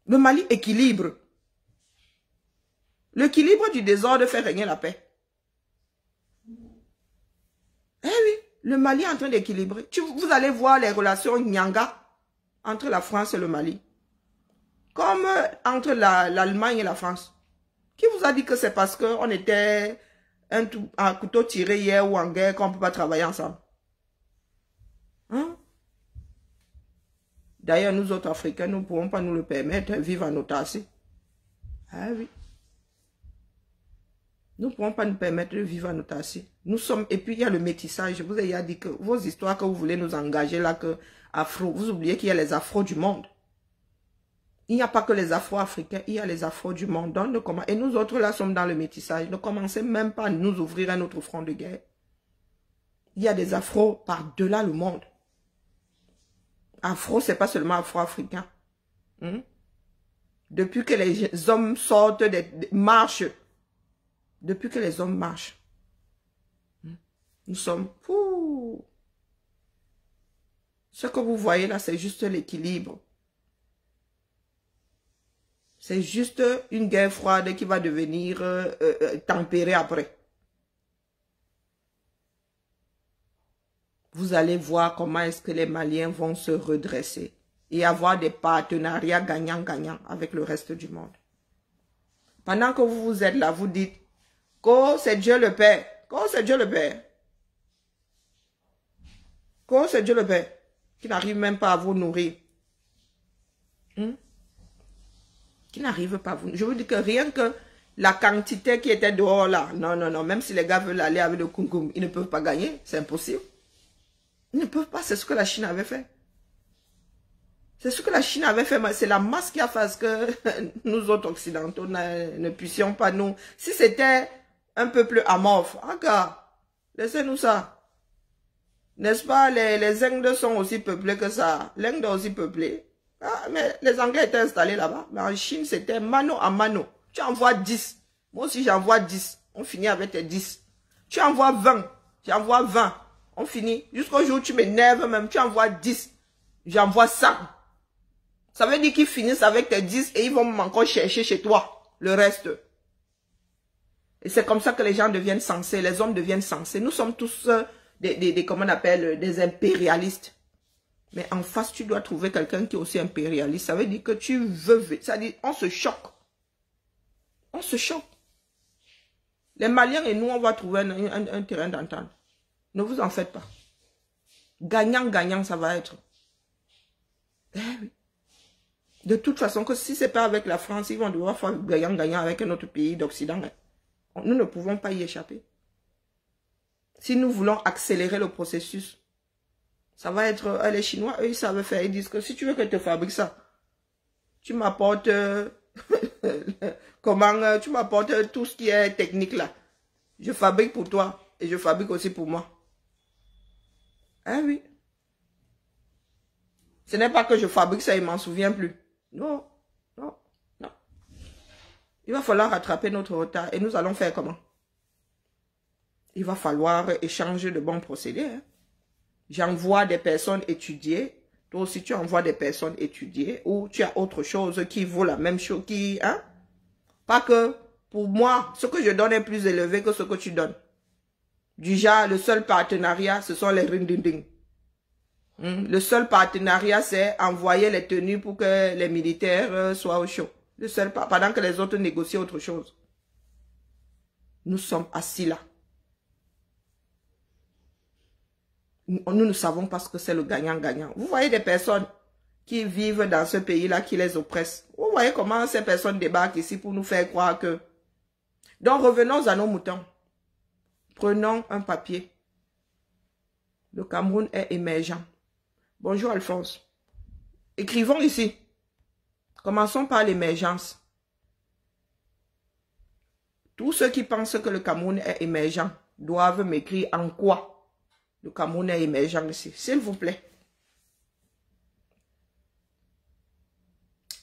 Le Mali équilibre. L'équilibre du désordre fait régner la paix. Eh oui, le Mali est en train d'équilibrer. Vous allez voir les relations Nyanga entre la France et le Mali. Comme entre l'Allemagne et la France. Qui vous a dit que c'est parce qu'on était un couteau tiré hier ou en guerre qu'on ne peut pas travailler ensemble? Hein? D'ailleurs, nous autres Africains, nous ne pouvons pas nous le permettre de vivre en autarcie. Ah oui. Nous ne pouvons pas nous permettre de vivre en autarcie. Nous sommes, et puis il y a le métissage. Je vous ai déjà dit que vos histoires que vous voulez nous engager là, que afro, vous oubliez qu'il y a les afros du monde. Il n'y a pas que les afro-africains, il y a les afros du monde. Donc, et nous autres là sommes dans le métissage. Ne commencez même pas à nous ouvrir un autre front de guerre. Il y a des afros par-delà le monde. Afro, c'est pas seulement afro-africain. Depuis que les hommes sortent marchent, depuis que les hommes marchent, nous sommes... Ce que vous voyez là, c'est juste l'équilibre. C'est juste une guerre froide qui va devenir tempérée après. Vous allez voir comment est-ce que les Maliens vont se redresser et avoir des partenariats gagnant-gagnant avec le reste du monde. Pendant que vous êtes là, vous dites que c'est Dieu le Père. Que c'est Dieu le Père. Que c'est Dieu le Père qui n'arrive même pas à vous nourrir. Qui n'arrive pas à vous nourrir. Je vous dis que rien que la quantité qui était dehors là, non, non, non, même si les gars veulent aller avec le kunkum, ils ne peuvent pas gagner, c'est impossible. Ils ne peuvent pas, c'est ce que la Chine avait fait. C'est ce que la Chine avait fait, c'est la masse qui a fait que nous autres occidentaux ne puissions pas nous. Si c'était un peuple amorphe, regarde, laissez-nous ça. N'est-ce pas, les Indes sont aussi peuplés que ça. L'Inde est aussi peuplée. Ah, mais les Anglais étaient installés là-bas. Mais en Chine, c'était mano à mano. Tu envoies 10. Moi aussi, j'envoie 10. On finit avec tes 10. Tu envoies 20. J'envoie 20. On finit. Jusqu'au jour où tu m'énerves même. Tu envoies 10. J'envoie 100. Ça veut dire qu'ils finissent avec tes 10 et ils vont encore chercher chez toi le reste. Et c'est comme ça que les gens deviennent sensés, les hommes deviennent sensés. Nous sommes tous comment on appelle, des impérialistes. Mais en face, tu dois trouver quelqu'un qui est aussi impérialiste. Ça veut dire que tu veux... Ça veut dire, on se choque. On se choque. Les Maliens et nous, on va trouver un terrain d'entente. Ne vous en faites pas. Gagnant-gagnant, ça va être. Eh oui. De toute façon, que si ce n'est pas avec la France, ils vont devoir faire gagnant-gagnant avec un autre pays d'Occident. Nous ne pouvons pas y échapper. Si nous voulons accélérer le processus, ça va être... les Chinois, eux, ils savent faire. Ils disent que si tu veux que je te fabrique ça, tu m'apportes... comment... tu m'apportes tout ce qui est technique là. Je fabrique pour toi et je fabrique aussi pour moi. Ah oui. Ce n'est pas que je fabrique ça et je m'en souviens plus. Non, non, non. Il va falloir rattraper notre retard. Et nous allons faire comment? Il va falloir échanger de bons procédés. Hein. J'envoie des personnes étudier. Toi aussi, tu envoies des personnes étudier. Ou tu as autre chose qui vaut la même chose. Hein? Pas que pour moi, ce que je donne est plus élevé que ce que tu donnes. Du genre, le seul partenariat, ce sont les ring-ding-ding. Le seul partenariat, c'est envoyer les tenues pour que les militaires soient au chaud. Le seul, pendant que les autres négocient autre chose. Nous sommes assis là. Nous ne savons pas ce que c'est le gagnant-gagnant. Vous voyez des personnes qui vivent dans ce pays-là, qui les oppressent. Vous voyez comment ces personnes débarquent ici pour nous faire croire que... Donc revenons à nos moutons. Prenons un papier. Le Cameroun est émergent. Bonjour Alphonse. Écrivons ici. Commençons par l'émergence. Tous ceux qui pensent que le Cameroun est émergent doivent m'écrire en quoi le Cameroun est émergent ici. S'il vous plaît.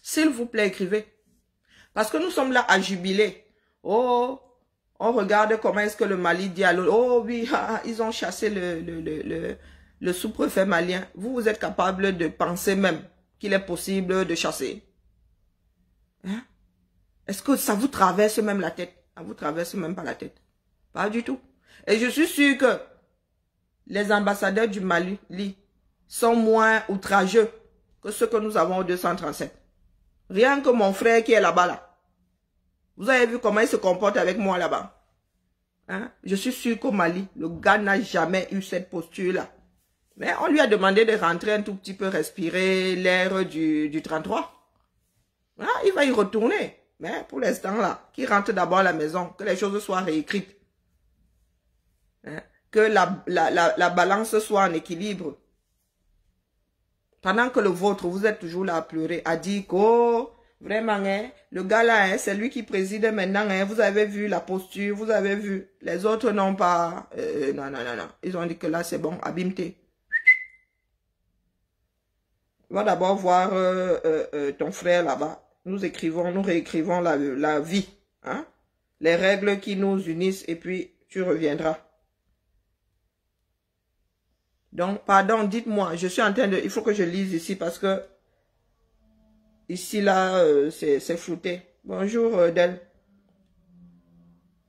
S'il vous plaît, écrivez. Parce que nous sommes là à jubiler. Oh, on regarde comment est-ce que le Mali dit à l'autre. Oh oui, ils ont chassé le sous-préfet malien. Vous êtes capable de penser même qu'il est possible de chasser. Hein? Est-ce que ça vous traverse même la tête? Ça vous traverse même pas la tête. Pas du tout. Et je suis sûr que les ambassadeurs du Mali sont moins outrageux que ceux que nous avons au 237. Rien que mon frère qui est là-bas là. Vous avez vu comment il se comporte avec moi là-bas? Hein? Je suis sûr qu'au Mali, le gars n'a jamais eu cette posture-là. Mais on lui a demandé de rentrer un tout petit peu, respirer l'air du 33. Ah, il va y retourner. Mais pour l'instant là, qu'il rentre d'abord à la maison, que les choses soient réécrites. Hein? Que la balance soit en équilibre. Pendant que le vôtre, vous êtes toujours là à pleurer, à dire que, oh, vraiment, hein, le gars là, hein, c'est lui qui préside maintenant, hein, vous avez vu la posture, vous avez vu. Les autres n'ont pas, non. Ils ont dit que là, c'est bon, abîme-t. Va d'abord voir ton frère là-bas. Nous réécrivons la vie, hein, les règles qui nous unissent et puis tu reviendras. Donc, pardon, dites-moi, je suis en train de... Il faut que je lise ici parce que... Ici, là, c'est flouté. Bonjour, Del.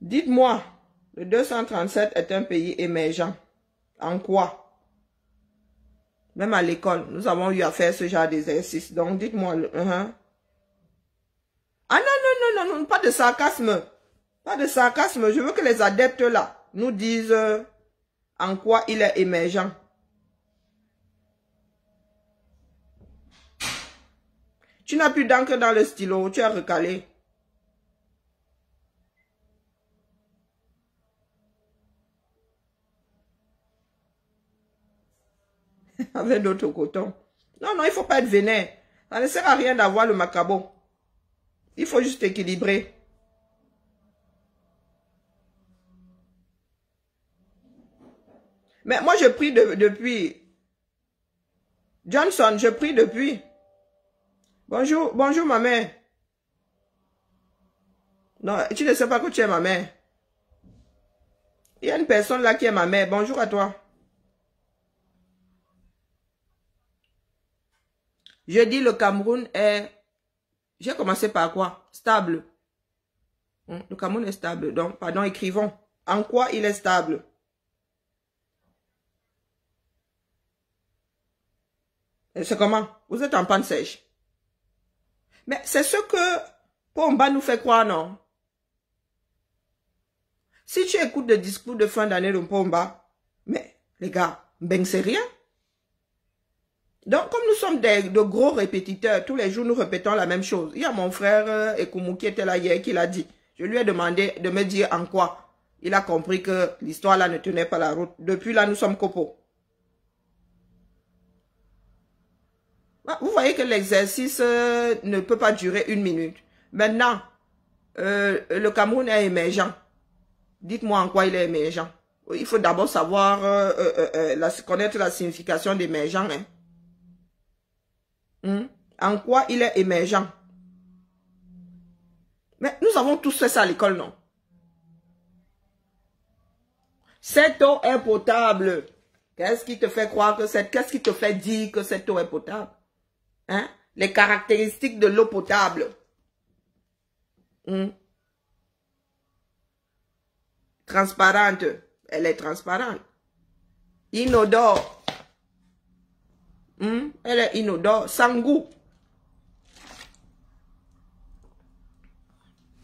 Dites-moi, le 237 est un pays émergent. En quoi? Même à l'école, nous avons eu à faire ce genre d'exercice. Donc, dites-moi... Ah non, pas de sarcasme. Pas de sarcasme. Je veux que les adeptes, là, nous disent en quoi il est émergent. Tu n'as plus d'encre dans le stylo, tu as recalé. Avec d'autres cotons. Non, il ne faut pas être vénère. Ça ne sert à rien d'avoir le macabo. Il faut juste équilibrer. Mais moi, je prie depuis. Johnson, je prie depuis. Bonjour ma mère. Non, tu ne sais pas que tu es ma mère. Il y a une personne là qui est ma mère. Bonjour à toi. Je dis le Cameroun est... J'ai commencé par quoi? Stable. Le Cameroun est stable. Donc, pardon, écrivons. En quoi il est stable? C'est comment? Vous êtes en panne sèche. Mais c'est ce que Pomba nous fait croire, non? Si tu écoutes le discours de fin d'année de Pomba, mais les gars, ben c'est rien. Donc, comme nous sommes de gros répétiteurs, tous les jours nous répétons la même chose. Il y a mon frère Ekoumou qui était là hier qui l'a dit. Je lui ai demandé de me dire en quoi. Il a compris que l'histoire là ne tenait pas la route. Depuis là, nous sommes copeaux. Vous voyez que l'exercice ne peut pas durer 1 minute. Maintenant, le Cameroun est émergent. Dites-moi en quoi il est émergent. Il faut d'abord savoir, connaître la signification d'émergent. Hein? En quoi il est émergent? Mais nous avons tous fait ça à l'école, non? Cette eau est potable. Qu'est-ce qui te fait croire que qu'est-ce qui te fait dire que cette eau est potable? Hein? Les caractéristiques de l'eau potable. Transparente. Elle est transparente. Inodore. Elle est inodore. Sans goût.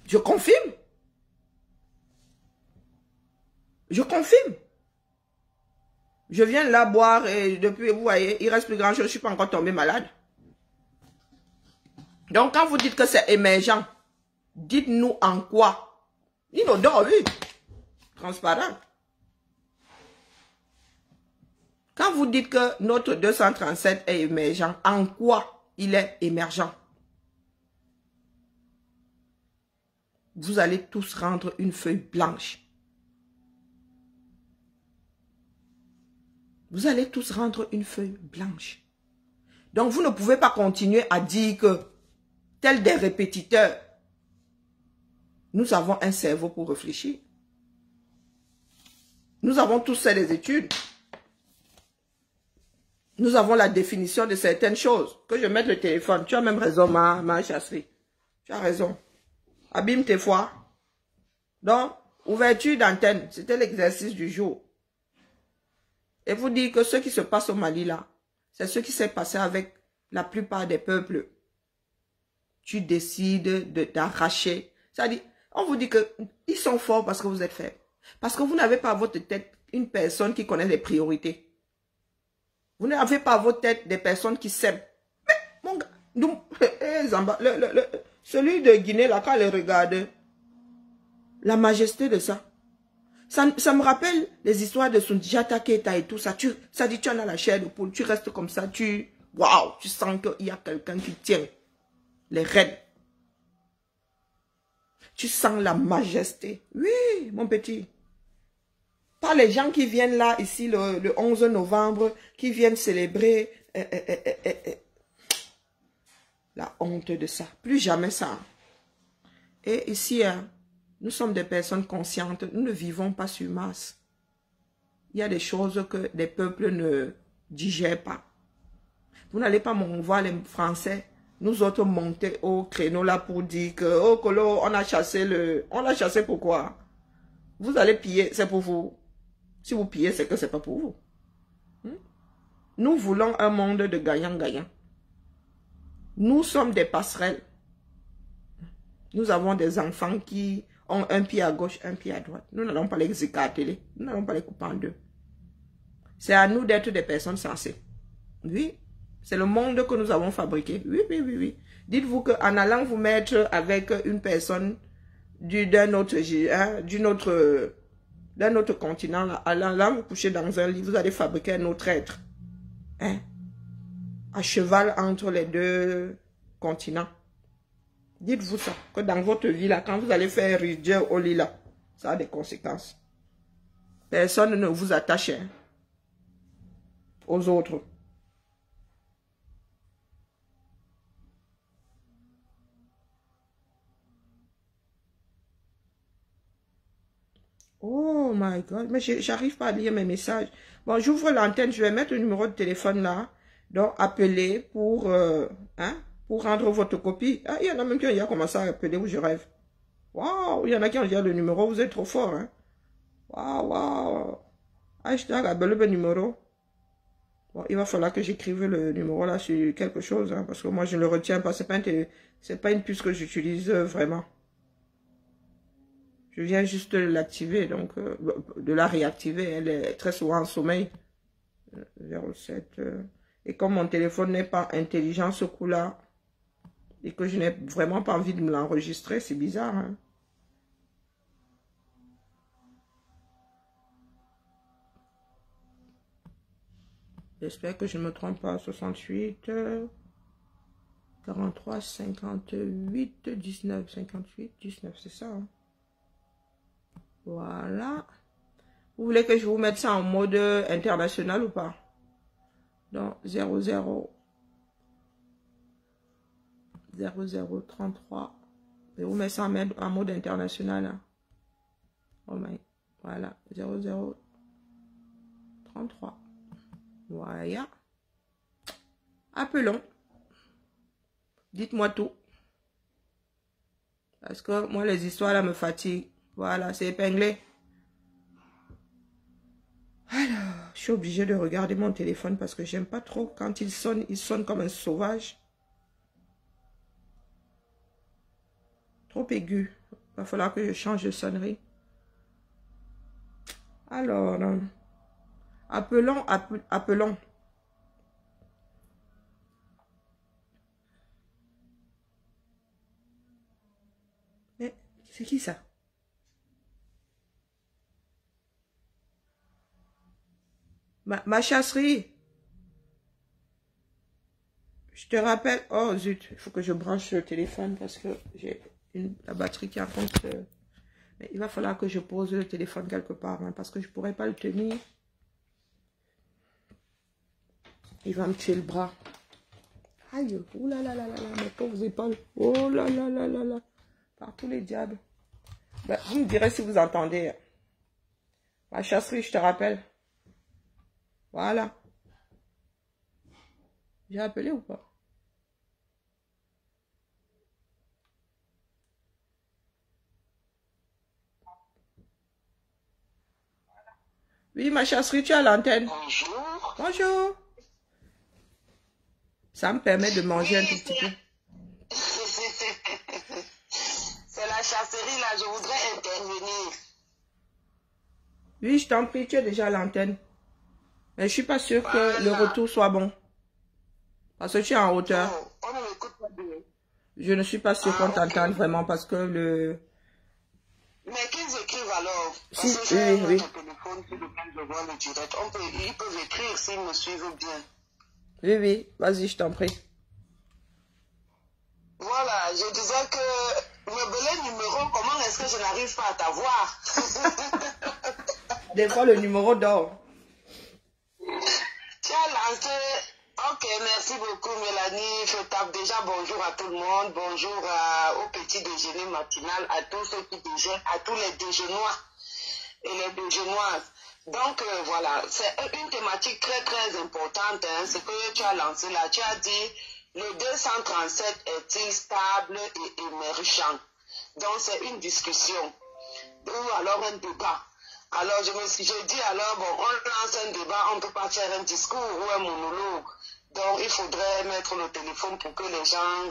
Je confirme. Je confirme. Je viens là boire et depuis, vous voyez, il reste plus grand chose. Je ne suis pas encore tombé malade. Donc, quand vous dites que c'est émergent, dites-nous en quoi. Inodore, oui. Transparent. Quand vous dites que notre 237 est émergent, en quoi il est émergent? Vous allez tous rendre une feuille blanche. Vous allez tous rendre une feuille blanche. Donc, vous ne pouvez pas continuer à dire que, tels des répétiteurs, nous avons un cerveau pour réfléchir. Nous avons tous fait des études. Nous avons la définition de certaines choses. Que je mette le téléphone. Tu as même raison, ma chasserie. Tu as raison. Abîme tes foies. Donc, ouverture d'antenne. C'était l'exercice du jour. Et vous dire que ce qui se passe au Mali là, c'est ce qui s'est passé avec la plupart des peuples. Tu décides d'arracher. C'est-à-dire, on vous dit qu'ils sont forts parce que vous êtes faibles. Parce que vous n'avez pas à votre tête une personne qui connaît les priorités. Vous n'avez pas à votre tête des personnes qui s'aiment. Mais, mon gars, Zamba, celui de Guinée, là, quand il regarde, la majesté de ça. Ça me rappelle les histoires de Sundiata Keita et tout ça. Ça dit, tu en as la chair de poule, tu restes comme ça, waouh, tu sens qu'il y a quelqu'un qui tient les rênes. Tu sens la majesté. Oui, mon petit. Pas les gens qui viennent là, ici, le 11 novembre, qui viennent célébrer la honte de ça. Plus jamais ça. Et ici, nous sommes des personnes conscientes. Nous ne vivons pas sur Mars. Il y a des choses que des peuples ne digèrent pas. Vous n'allez pas voir les Français, nous autres monter au créneau là pour dire que, oh, Kolo, on a chassé on l'a chassé pourquoi? Vous allez piller, c'est pour vous. Si vous pillez, c'est que c'est pas pour vous. Nous voulons un monde de gagnant-gagnant. Nous sommes des passerelles. Nous avons des enfants qui ont un pied à gauche, un pied à droite. Nous n'allons pas les écarteler. Nous n'allons pas les couper en deux. C'est à nous d'être des personnes sensées. Oui, c'est le monde que nous avons fabriqué. Oui, oui, oui, oui. Dites-vous qu'en allant vous mettre avec une personne d'un autre continent, là, vous couchez dans un lit, vous allez fabriquer un autre être. Hein? À cheval entre les deux continents. Dites-vous ça, que dans votre vie, là, quand vous allez faire ridier au lit, là, ça a des conséquences. Personne ne vous attache aux autres. Oh my God, mais j'arrive pas à lire mes messages. Bon, j'ouvre l'antenne, je vais mettre le numéro de téléphone là. Donc, appelez pour rendre votre copie. Ah, il y en a même qui ont déjà commencé à appeler où je rêve. Waouh, il y en a qui ont déjà le numéro, vous êtes trop fort, hein. Waouh, waouh. Hashtag appelez le numéro. Bon, il va falloir que j'écrive le numéro là sur quelque chose, hein, parce que moi je ne le retiens pas. C'est pas une puce que j'utilise vraiment. Je viens juste de l'activer, donc de la réactiver. Elle est très souvent en sommeil. 07. Et comme mon téléphone n'est pas intelligent ce coup-là, et que je n'ai vraiment pas envie de me l'enregistrer, c'est bizarre, hein. J'espère que je ne me trompe pas. 68, 43, 58, 19, 58, 19, c'est ça, hein. Voilà. Vous voulez que je vous mette ça en mode international ou pas? Donc, 00, 0033. Je vous mets ça en mode international, hein. Oh my. Voilà. 0033. Voilà. Appelons. Dites-moi tout. Parce que moi, les histoires là me fatiguent. Voilà, c'est épinglé. Alors, je suis obligée de regarder mon téléphone parce que j'aime pas trop quand il sonne comme un sauvage. Trop aigu. Il va falloir que je change de sonnerie. Alors, appelons. Mais c'est qui ça? Ma chasserie. Je te rappelle. Oh zut, il faut que je branche le téléphone parce que j'ai la batterie qui est en train de se... Mais il va falloir que je pose le téléphone quelque part, hein, parce que je ne pourrais pas le tenir. Il va me tuer le bras. Aïe, oh là là là là là, mes pauvres épaules. Oh là là là là là. Par tous les diables. Ben, vous me direz si vous entendez. Ma chasserie, je te rappelle. Voilà. J'ai appelé ou pas? Oui, ma chasserie, tu as l'antenne. Bonjour. Bonjour. Ça me permet de manger un tout petit peu. C'est la chasserie là, je voudrais intervenir. Oui, je t'en prie, tu es déjà à l'antenne. Mais je suis pas sûre que le retour soit bon. Parce que tu es en hauteur. Oh, on ne m'écoute pas bien. Je ne suis pas sûre qu'on t'entende vraiment parce que le... Mais qu'ils écrivent alors. Parce Si, que j'ai oui. un téléphone sur lequel je vois le direct. Ils peuvent écrire s'ils me suivent bien. Oui, vas-y, je t'en prie. Voilà, je disais que me belé numéro, comment est-ce que je n'arrive pas à t'avoir? Des fois, le numéro dort. Tu as lancé. Ok, merci beaucoup Mélanie. Je tape déjà bonjour à tout le monde. Bonjour au petit déjeuner matinal, à tous ceux qui déjeunent, à tous les déjeunois et les déjeunoises. Donc voilà, c'est une thématique très très importante, hein, ce que tu as lancé là. Tu as dit, le 237 est-il stable et émergent? Donc c'est une discussion, ou alors un débat. Alors j'ai dit alors, bon, on lance un débat, on ne peut pas faire un discours ou un monologue. Donc il faudrait mettre le téléphone pour que les gens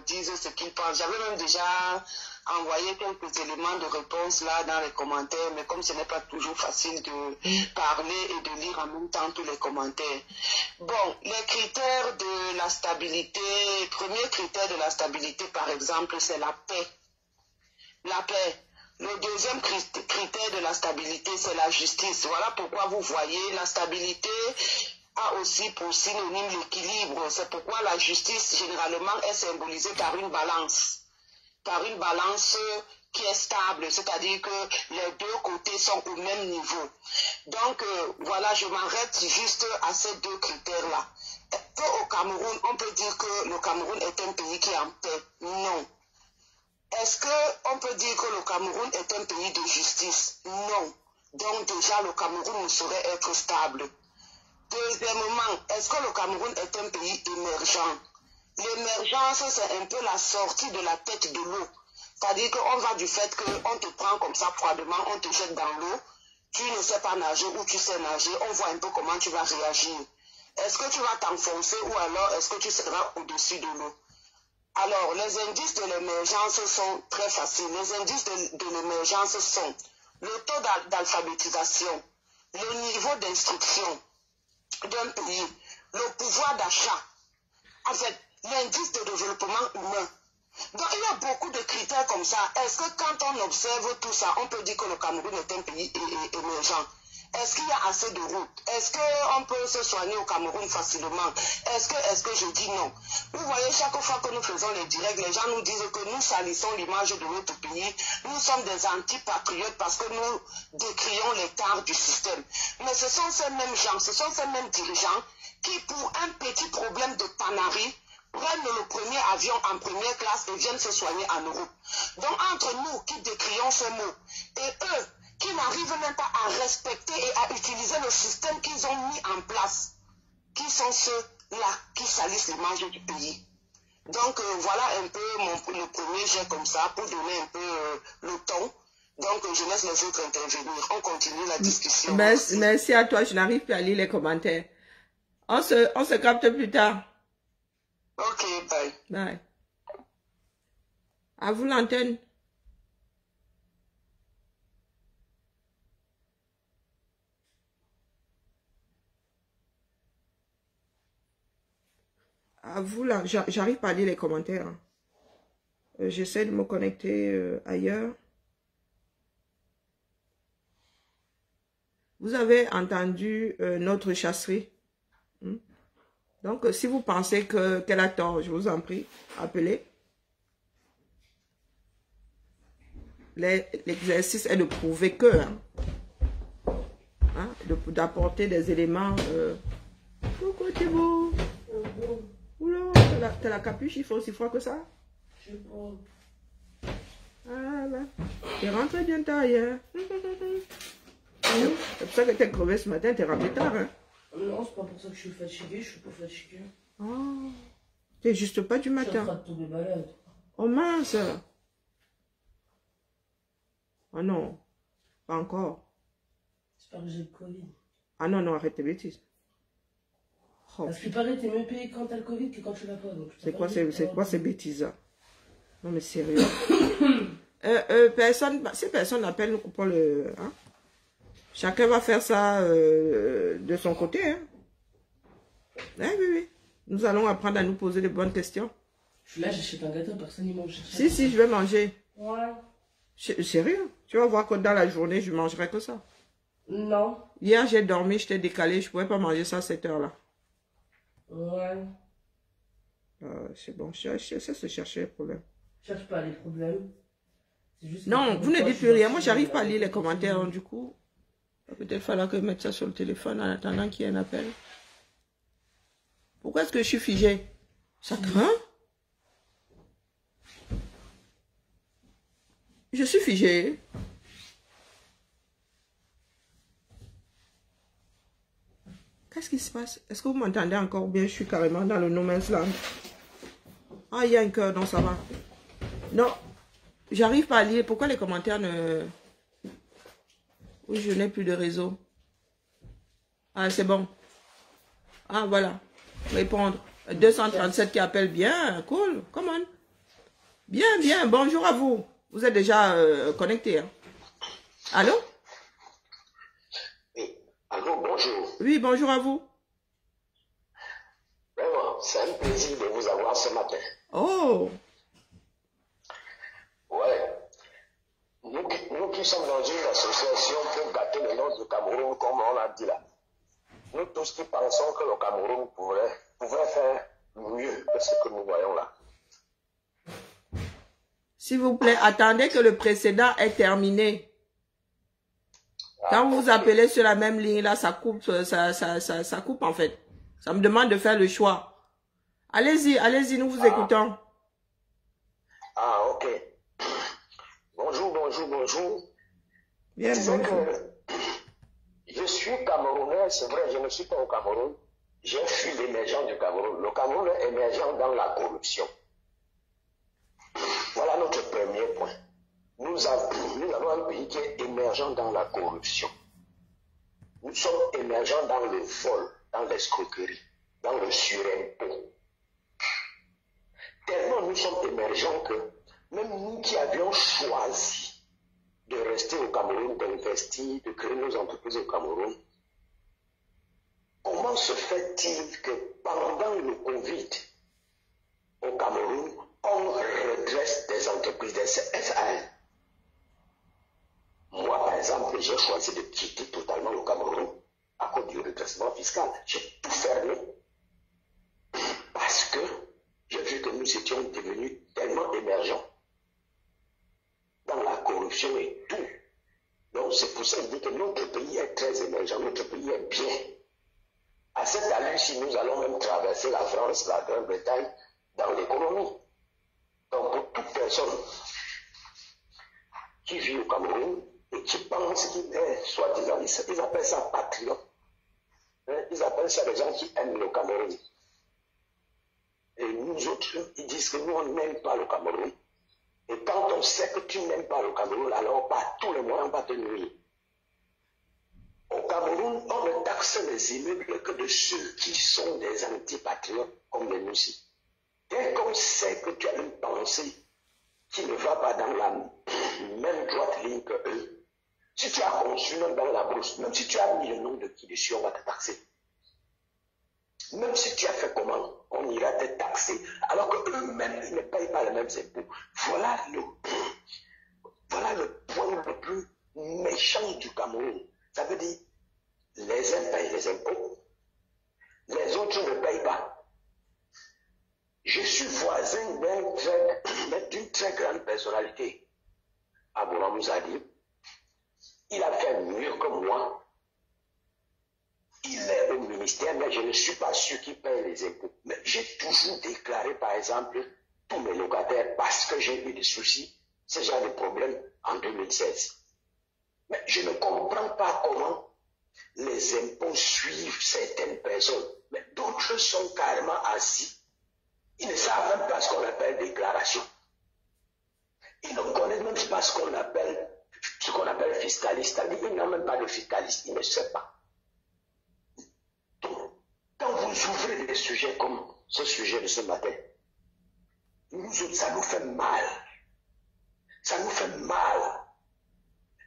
disent ce qu'ils pensent. J'avais même déjà envoyé quelques éléments de réponse là dans les commentaires, mais comme ce n'est pas toujours facile de parler et de lire en même temps tous les commentaires. Bon, les critères de la stabilité, premier critère de la stabilité par exemple, c'est la paix. La paix. Le deuxième critère de la stabilité, c'est la justice. Voilà pourquoi vous voyez, la stabilité a aussi pour synonyme l'équilibre. C'est pourquoi la justice, généralement, est symbolisée par une balance. Par une balance qui est stable, c'est-à-dire que les deux côtés sont au même niveau. Donc, voilà, je m'arrête juste à ces deux critères-là. Au Cameroun, on peut dire que le Cameroun est un pays qui est en paix? Non. Est-ce qu'on peut dire que le Cameroun est un pays de justice? Non. Donc déjà, le Cameroun ne saurait être stable. Deuxièmement, est-ce que le Cameroun est un pays émergent? L'émergence, c'est un peu la sortie de la tête de l'eau. C'est-à-dire qu'on va du fait qu'on te prend comme ça froidement, on te jette dans l'eau, tu ne sais pas nager ou tu sais nager, on voit un peu comment tu vas réagir. Est-ce que tu vas t'enfoncer ou alors est-ce que tu seras au-dessus de l'eau? Alors, les indices de l'émergence sont très faciles. Les indices de l'émergence sont le taux d'alphabétisation, le niveau d'instruction d'un pays, le pouvoir d'achat, en fait, l'indice de développement humain. Donc, il y a beaucoup de critères comme ça. Est-ce que quand on observe tout ça, on peut dire que le Cameroun est un pays émergent? Est-ce qu'il y a assez de routes? Est-ce qu'on peut se soigner au Cameroun facilement? Est-ce que je dis non? Vous voyez, chaque fois que nous faisons les directs, les gens nous disent que nous salissons l'image de notre pays. Nous sommes des anti-patriotes parce que nous décrions les tares du système. Mais ce sont ces mêmes gens, ce sont ces mêmes dirigeants qui, pour un petit problème de panarie, prennent le premier avion en première classe et viennent se soigner en Europe. Donc, entre nous qui décrions ces mots et eux qui n'arrivent même pas à respecter et à utiliser le système qu'ils ont mis en place, qui sont ceux-là qui salissent l'image du pays. Donc, voilà un peu le premier jet comme ça pour donner un peu le ton. Donc, je laisse les autres intervenir. On continue la discussion. Merci à toi. Je n'arrive plus à lire les commentaires. On se capte plus tard. Ok, bye. Bye. À vous l'antenne. À vous là, j'arrive pas à lire les commentaires. J'essaie de me connecter ailleurs. Vous avez entendu notre chasserie. Donc, si vous pensez qu'elle a tort, je vous en prie, appelez. L'exercice est de prouver que, d'apporter des éléments. Pourquoi t'es beau? Oula, t'as la capuche, il fait aussi froid que ça? Je sais pas. Ah là, t'es rentré bien tard hier. C'est pour ça que t'es crevé ce matin, t'es rentré tard. Hein? Non, c'est pas pour ça que je suis fatiguée, je suis pas fatiguée. Oh, t'es juste pas du matin. Je suis en train de tomber malade. Oh mince. Oh non, pas encore. J'espère que j'ai le Covid. Ah non, non, arrête tes bêtises. Oh. Parce qu'il paraît que t'es mieux payé quand t'as le Covid que quand tu l'as pas. C'est quoi ces bêtises là? Non mais sérieux. Si personne n'appelle, nous coupons le... Hein? Chacun va faire ça de son côté. Hein? Oui. Nous allons apprendre à nous poser de bonnes questions. Là, j'achète un gâteau, personne n'y mange. Si, je vais manger. Ouais. Sérieux? Tu vas voir que dans la journée, je mangerai que ça. Non. Hier, j'ai dormi, je t'ai décalé, je ne pouvais pas manger ça à cette heure-là. Ouais. C'est bon, je sais se chercher les problèmes. Je cherche pas les problèmes. Juste non, vous ne dites plus rien. Moi, j'arrive pas à lire les commentaires, donc, du coup. Peut-être falloir que je mette ça sur le téléphone en attendant qu'il y ait un appel. Pourquoi est-ce que je suis figée? Ça craint? Je suis figée. Qu'est-ce qui se passe? Est-ce que vous m'entendez encore bien? Je suis carrément dans le no man's land. Ah, il y a un cœur, donc ça va. Non, j'arrive pas à lire. Pourquoi les commentaires ne... Oui, je n'ai plus de réseau. Ah, c'est bon. Ah, voilà. Répondre. 237 qui appelle. Bien, cool. Come on. Bien. Bonjour à vous. Vous êtes déjà connecté. Hein? Allô? Oui. Allô, bonjour. Oui, bonjour à vous. Vraiment, c'est un plaisir de vous avoir ce matin. Oh. Ouais. Nous qui sommes dans une association pour gâter le nom du Cameroun, comme on l'a dit là. Nous tous qui pensons que le Cameroun pouvait faire mieux que ce que nous voyons là. S'il vous plaît, attendez que le précédent est terminé. Quand vous appelez sur la même ligne là, ça coupe, ça coupe en fait. Ça me demande de faire le choix. Allez-y, nous vous écoutons. Ah, ok. Bonjour. Bien, bonjour. Je suis Camerounais, c'est vrai, je ne suis pas au Cameroun. J'ai fui l'émergence du Cameroun. Le Cameroun est émergent dans la corruption. Voilà notre premier point. Nous avons un pays qui est émergent dans la corruption. Nous sommes émergents dans le vol, dans l'escroquerie, dans le surimpôt. Tellement nous sommes émergents que même nous qui avions choisi de rester au Cameroun, d'investir, de créer nos entreprises au Cameroun, comment se fait-il que pendant le Covid au Cameroun, on redresse des entreprises, des SAS? Moi, par exemple, j'ai choisi de quitter totalement le Cameroun à cause du redressement fiscal. J'ai tout fermé parce que j'ai vu que nous étions devenus tellement émergents dans la corruption et tout. Donc c'est pour ça que je dis que notre pays est très émergent, notre pays est bien. À cette allure-ci, nous allons même traverser la France, la Grande-Bretagne dans l'économie. Donc pour toute personne qui vit au Cameroun et qui pense qu'il est soi-disant, ils appellent ça patriote. Ils appellent ça des gens qui aiment le Cameroun. Et nous autres, ils disent que nous, on n'aime pas le Cameroun. Et quand on sait que tu n'aimes pas le Cameroun, alors par tous les moyens, on va te nuire. Au Cameroun, on ne taxe les immeubles que de ceux qui sont des antipatriotes comme les nous-ci. Dès qu'on sait que tu as une pensée qui ne va pas dans la même droite ligne que eux, si tu as conçu même dans la brousse, même si tu as mis le nom de qui dessus, on va te taxer. Même si tu as fait comment, on ira te taxer, alors qu'eux-mêmes, ils ne payent pas les mêmes impôts. Voilà le point le plus méchant du Cameroun. Ça veut dire, les uns payent les impôts, les autres ne payent pas. Je suis voisin d'une très grande personnalité, Aboura Mouzadi. Il a fait mieux que moi. Il est au ministère, mais je ne suis pas sûr qu'il paye les impôts. Mais j'ai toujours déclaré, par exemple, tous mes locataires parce que j'ai eu des soucis, ce genre de problème en 2016. Mais je ne comprends pas comment les impôts suivent certaines personnes. Mais d'autres sont carrément assis. Ils ne savent même pas ce qu'on appelle déclaration. Ils ne connaissent même pas ce qu'on appelle fiscaliste. Ils n'ont même pas de fiscaliste. Ils ne savent pas. Donc, quand vous ouvrez des sujets comme ce sujet de ce matin, ça nous fait mal. Ça nous fait mal.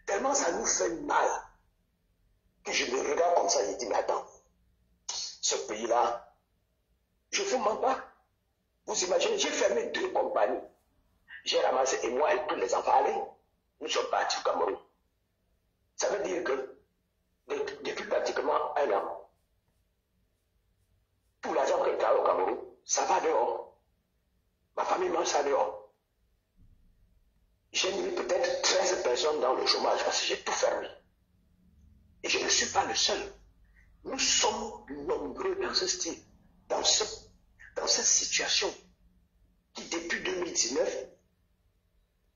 Tellement ça nous fait mal que je me regarde comme ça et je dis, mais attends, ce pays-là, je ne vous mens pas. Vous imaginez, j'ai fermé 2 compagnies. J'ai ramassé, et moi et tous les enfants, allez, nous sommes partis au Cameroun. Ça veut dire que depuis pratiquement 1 an, tout l'argent que j'ai au Cameroun, ça va dehors. Ma famille mange ça dehors. J'ai mis peut-être 13 personnes dans le chômage parce que j'ai tout fermé. Et je ne suis pas le seul. Nous sommes nombreux dans ce style, dans cette situation qui depuis 2019,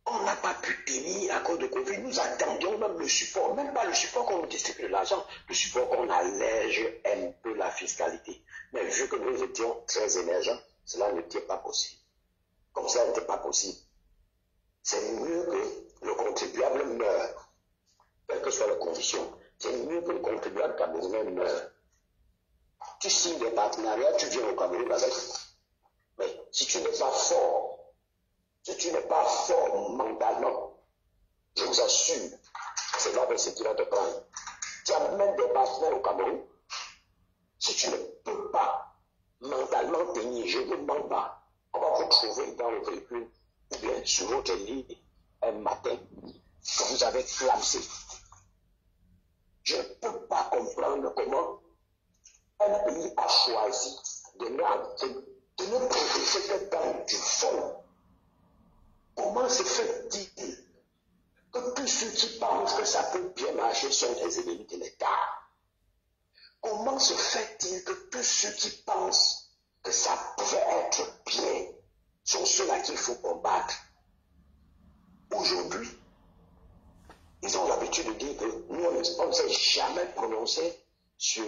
on n'a pas pu tenir à cause de Covid. Nous attendions même le support, même pas le support qu'on nous distribue l'argent, le support qu'on allège un peu la fiscalité. Mais vu que nous étions très émergents, cela n'était pas possible. Comme ça n'était pas possible. C'est mieux que le contribuable meure, quelles que soient les conditions. C'est mieux que le contribuable camerounais meure. Tu signes des partenariats, tu viens au Cameroun avec. Mais si tu n'es pas fort, mentalement, je vous assure, c'est là que ce qui va te prendre. Tu amènes des partenaires au Cameroun. Si tu ne peux pas mentalement tenir, je ne mens pas. On va vous trouver dans le véhicule ou bien sur votre lit un matin que vous avez clamsé. Je ne peux pas comprendre comment un pays a choisi de ne progresser que dans du fond. Comment se fait-il que tous ceux qui pensent que ça peut bien marcher sont des ennemis de l'État? Comment se fait-il que tous ceux qui pensent que ça pouvait être bien sont ceux-là qu'il faut combattre? Aujourd'hui, Ils ont l'habitude de dire que nous, on ne s'est jamais prononcé sur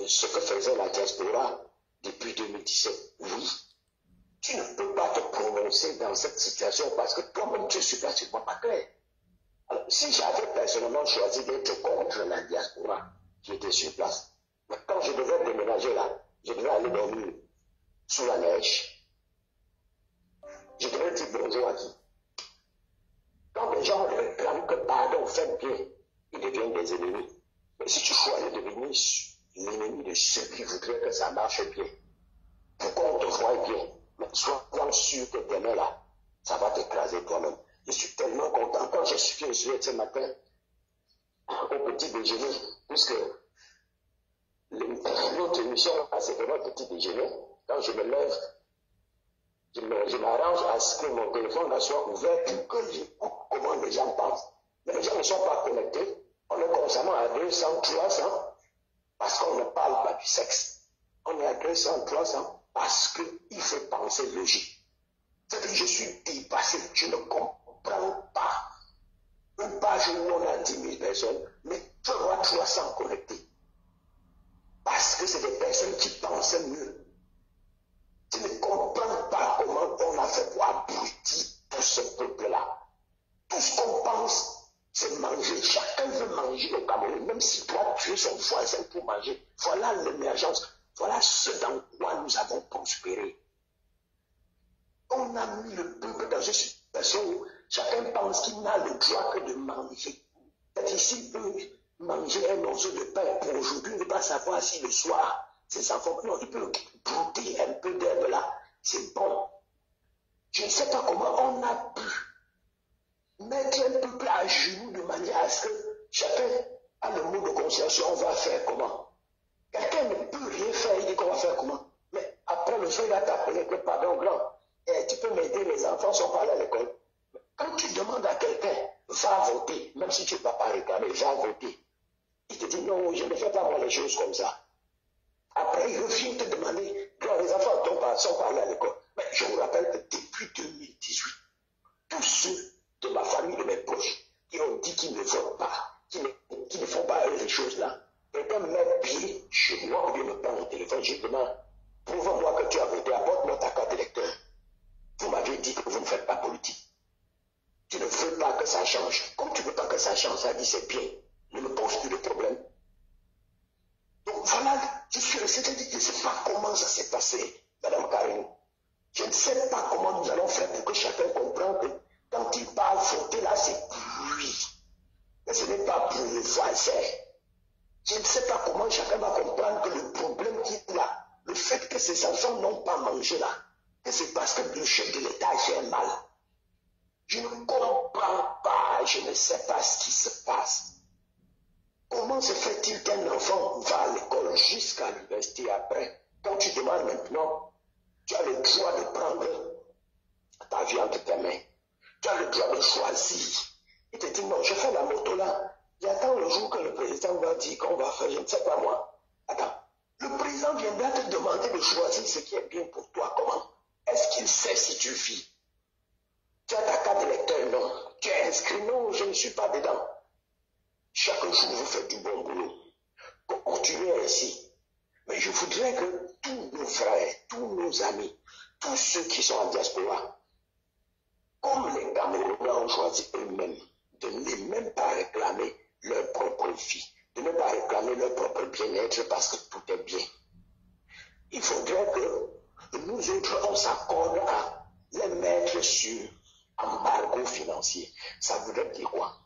ce que faisait la diaspora depuis 2017. Oui, tu ne peux pas te prononcer dans cette situation parce que toi-même tu es sur place, tu ne vois pas clair. Alors, si j'avais personnellement choisi d'être contre la diaspora, j'étais sur place. Mais quand je devais déménager là, je devais aller dormir sous la neige. Je devais dire bonjour à qui? Quand les gens réclament que pardon, faites bien, ils deviennent des ennemis. Mais si tu choisis de devenir l'ennemi de ceux qui voudraient que ça marche bien, pourquoi on te voit bien? Mais sois sûr que demain là, ça va t'écraser toi-même. Je suis tellement content quand je suis ce matin au petit déjeuner, puisque l'autre émission, c'est vraiment petit déjeuner. Quand je me lève, je m'arrange à ce que mon téléphone soit ouvert pour que j'écoute comment les gens pensent. Mais les gens ne sont pas connectés. On est constamment à 200, 300 parce qu'on ne parle pas du sexe. On est à 200, 300 parce qu'il faut penser logique. C'est que je suis dépassé, je ne comprends pas. Une page où on a 10 000 personnes, mais tu vois 300 connectés. Parce que c'est des personnes qui pensaient mieux. Tu ne comprends pas comment on a fait pour abrutir tout ce peuple-là. Tout ce qu'on pense, c'est manger. Chacun veut manger au Cameroun, même si toi, tu es son voisin pour manger. Voilà l'émergence. Voilà ce dans quoi nous avons prospéré. On a mis le peuple dans une situation où chacun pense qu'il n'a le droit que de manger. C'est-à-dire s'il peut manger un morceau de pain pour aujourd'hui, ne pas savoir si le soir, ses enfants, non, il peut brouter un peu d'herbe là, c'est bon. Je ne sais pas comment on a pu mettre un peuple à genoux de manière à ce que chacun a le mot de concession, on va faire comment. Quelqu'un ne peut rien faire, il dit qu'on va faire comment. Mais après le soir, il va t'appeler que pardon grand, et tu peux m'aider, les enfants sont pas allés à l'école. Quand tu demandes à quelqu'un, va voter, même si tu ne vas pas réclamer, va voter. Il te dit non, je ne fais pas moi les choses comme ça. Après, il revient te demander, les enfants ne sont pas allés à l'école. Mais je vous rappelle que depuis 2018, tous ceux de ma famille, de mes proches, qui ont dit qu'ils ne votent pas, qui ne font pas eux les choses-là, quelqu'un met pied chez moi ou bien me prend mon téléphone, je demande, prouve-moi que tu as voté, apporte-moi ta carte d'électeur. Vous m'avez dit que vous ne faites pas politique. Tu ne veux pas que ça change. Comme tu ne veux pas que ça change, ça dit c'est bien. Ne me pose plus de problème. Donc voilà, je suis resté, je ne sais pas comment ça s'est passé, Madame Karine. Je ne sais pas comment nous allons faire pour que chacun comprenne que quand il parle voter là, c'est pour lui. Mais ce n'est pas pour le voisin. Je ne sais pas comment chacun va comprendre que le problème qu'il a, le fait que ses enfants n'ont pas mangé là, que c'est parce que le chef de l'État gère mal. Je ne comprends pas, je ne sais pas ce qui se passe. Comment se fait-il qu'un enfant va à l'école jusqu'à l'université après? Quand tu demandes maintenant, tu as le droit de prendre ta vie entre tes mains. Tu as le droit de choisir. Il te dit non, je fais la moto là. J'attends le jour que le président va dire qu'on va faire, je ne sais pas moi. Attends, le président viendra te demander de choisir ce qui est bien pour toi. Comment? Est-ce qu'il sait si tu vis? Tu as ta carte d'électeur? Non. Tu es inscrit? Non, je ne suis pas dedans. Chaque jour, vous faites du bon boulot. Continuez ainsi. Mais je voudrais que tous nos frères, tous nos amis, tous ceux qui sont en diaspora, comme les Camerounais ont choisi eux-mêmes, de ne même pas réclamer leur propre vie, de ne pas réclamer leur propre bien-être parce que tout est bien. Il faudrait que nous autres, on s'accorde à les mettre sur embargo financier. Ça voudrait dire quoi?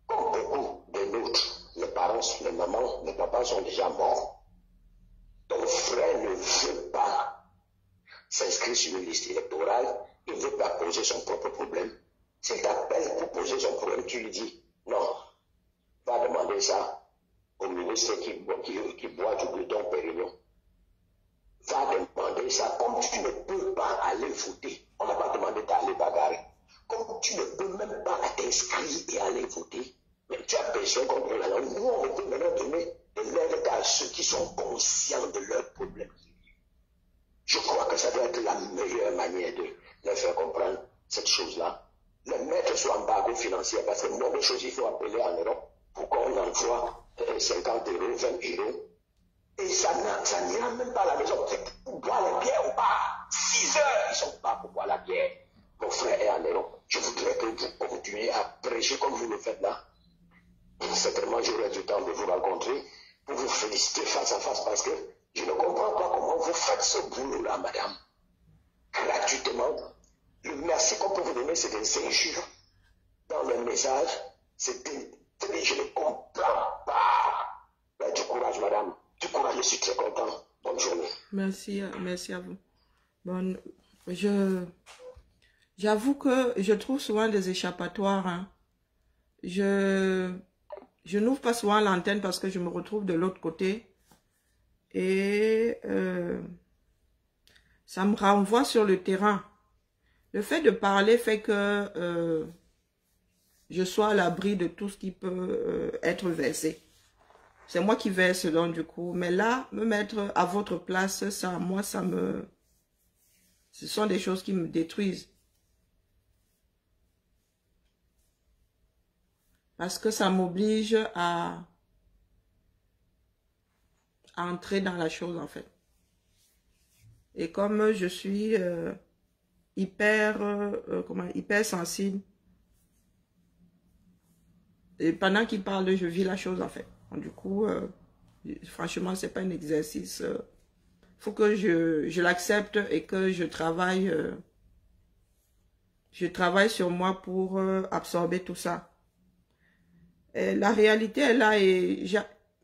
Comme beaucoup de nôtres, les parents, les mamans, les papas sont déjà morts. Ton frère ne veut pas s'inscrire sur une liste électorale, il ne veut pas poser son propre problème. S'il t'appelle pour poser son problème, tu lui dis non, va demander ça au ministre qui boit du bouton Pérignon. Va demander ça. Comme tu ne peux pas aller voter, on n'a pas demandé d'aller bagarrer. Comme tu ne peux même pas t'inscrire et aller voter, mais tu as besoin qu'on donne la langue. Nous, on peut maintenant donner de l'aide à ceux qui sont conscients de leurs problèmes. Je crois que ça doit être la meilleure manière de leur faire comprendre cette chose-là. les mettre sur embargo financier, parce que nombre de choses, il faut appeler en Europe pour qu'on envoie 50 euros, 20 euros. Et ça n'ira même pas à la maison. Pour boire la bière ou pas, 6 heures, ils sont pas pour boire la bière. Mon frère est en Europe. Je voudrais que vous continuiez à prêcher comme vous le faites là. Certainement, j'aurai du temps de vous rencontrer pour vous féliciter face à face, parce que je ne comprends pas comment vous faites ce boulot-là, madame. Gratuitement. Le merci qu'on peut vous donner, c'est des injures dans le message. Je ne comprends pas. Ben, du courage, madame. Du courage, je suis très content. Bonne journée. Merci à vous. Bon, j'avoue que je trouve souvent des échappatoires. Hein. Je n'ouvre pas souvent l'antenne parce que je me retrouve de l'autre côté. Et ça me renvoie sur le terrain. Le fait de parler fait que je sois à l'abri de tout ce qui peut être versé. C'est moi qui verse donc du coup. Mais là, me mettre à votre place, ça, moi, ça me... Ce sont des choses qui me détruisent. Parce que ça m'oblige à entrer dans la chose en fait. Et comme je suis hyper sensible, et pendant qu'il parle, je vis la chose en fait. Donc, du coup, franchement, c'est pas un exercice. Faut que je l'accepte et que je travaille sur moi pour absorber tout ça. Et la réalité est là et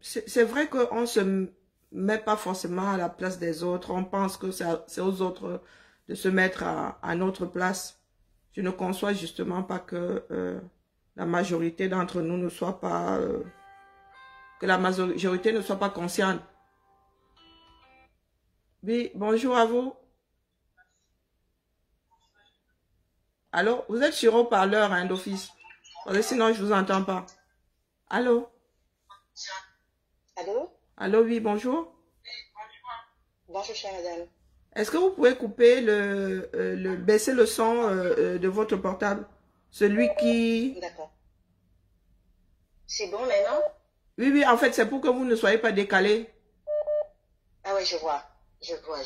c'est vrai qu'on se met pas forcément à la place des autres. On pense que c'est aux autres de se mettre à notre place. Je ne conçois justement pas que la majorité d'entre nous ne soit pas... que la majorité ne soit pas consciente. Oui, bonjour à vous. Allô, vous êtes sur haut-parleur hein, d'office. Parce que sinon, je ne vous entends pas. Allô? Allô? Allô, oui, bonjour. Bonjour, chère madame. Est-ce que vous pouvez couper baisser le son de votre portable? Celui qui... D'accord. C'est bon maintenant? Oui, en fait, c'est pour que vous ne soyez pas décalé. Ah oui, je vois.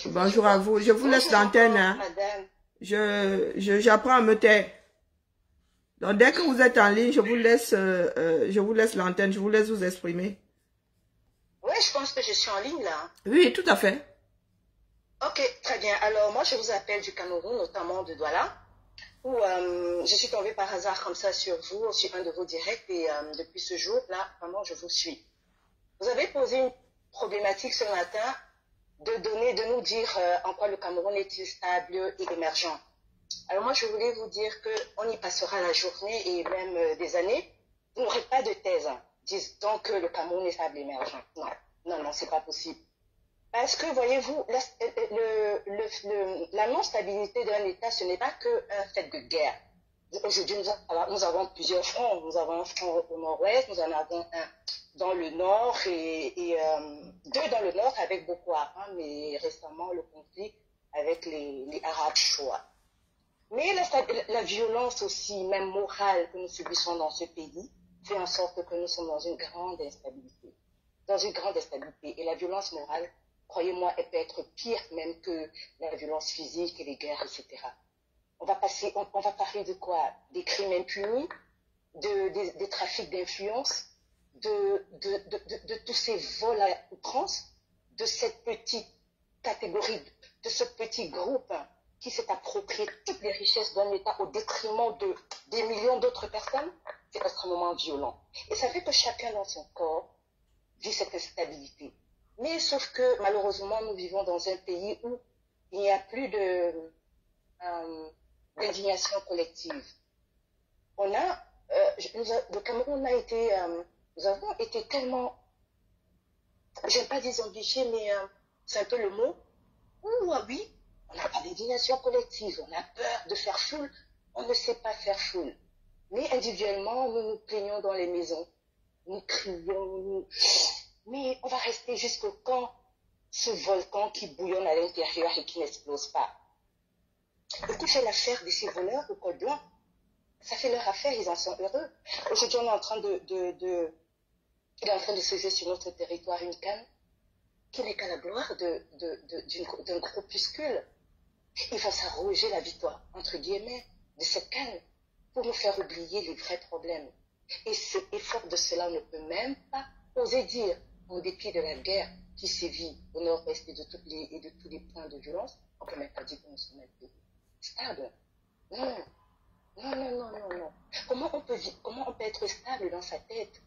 Bonjour à vous. Je vous laisse l'antenne. Hein. Madame. J'apprends à me taire. Donc, dès que vous êtes en ligne, je vous laisse l'antenne. Je vous laisse vous exprimer. Oui, je pense que je suis en ligne là. Oui, tout à fait. Ok, très bien. Alors, moi, je vous appelle du Cameroun, notamment de Douala, où je suis tombée par hasard comme ça sur vous, sur un de vos directs, et depuis ce jour-là, vraiment, je vous suis. Vous avez posé une problématique ce matin de nous dire en quoi le Cameroun est stable et émergent. Alors moi, je voulais vous dire qu'on y passera la journée et même des années. Vous n'aurez pas de thèse disant que le Cameroun est stable et émergent. Non, c'est pas possible. Parce que, voyez-vous, la non-stabilité d'un État, ce n'est pas qu'un fait de guerre. Aujourd'hui, nous avons plusieurs fronts. Nous avons un front au nord-ouest, nous en avons un dans le nord et deux dans le nord avec Boko Haram, mais récemment le conflit avec les Arabes Shoa. Mais la violence aussi, même morale, que nous subissons dans ce pays, fait en sorte que nous sommes dans une grande instabilité. Et la violence morale, croyez-moi, elle peut être pire même que la violence physique et les guerres, etc. On va parler de quoi? Des crimes impunis, des trafics d'influence, de tous ces vols à outrance, de cette petite catégorie, de ce petit groupe qui s'est approprié toutes les richesses d'un État au détriment des millions d'autres personnes. C'est extrêmement violent. Et ça fait que chacun dans son corps vit cette instabilité. Mais sauf que malheureusement, nous vivons dans un pays où il n'y a plus d'indignation collective. Le Cameroun nous avons été tellement, j'aime pas dire obligés, mais c'est un peu le mot, où oui, on n'a pas d'indignation collective, on a peur de faire foule, on ne sait pas faire foule. Mais individuellement, nous nous plaignons dans les maisons, nous crions, mais on va rester jusqu'au quand ce volcan qui bouillonne à l'intérieur et qui n'explose pas. Et qui fait l'affaire de ces voleurs au col blanc? Ça fait leur affaire, ils en sont heureux. Aujourd'hui, on est en train il est en train de se jouer sur notre territoire une canne qui n'est qu'à la gloire d'un groupuscule. Ils vont s'arroger la victoire, entre guillemets, de cette canne pour nous faire oublier les vrais problèmes. Et fort de cela, on ne peut même pas oser dire, en dépit de la guerre qui sévit au nord-ouest et de tous les points de violence, on ne peut même pas dire que nous sommes un pays stable. Non, non, non, non, non, non. Comment on peut être stable dans sa tête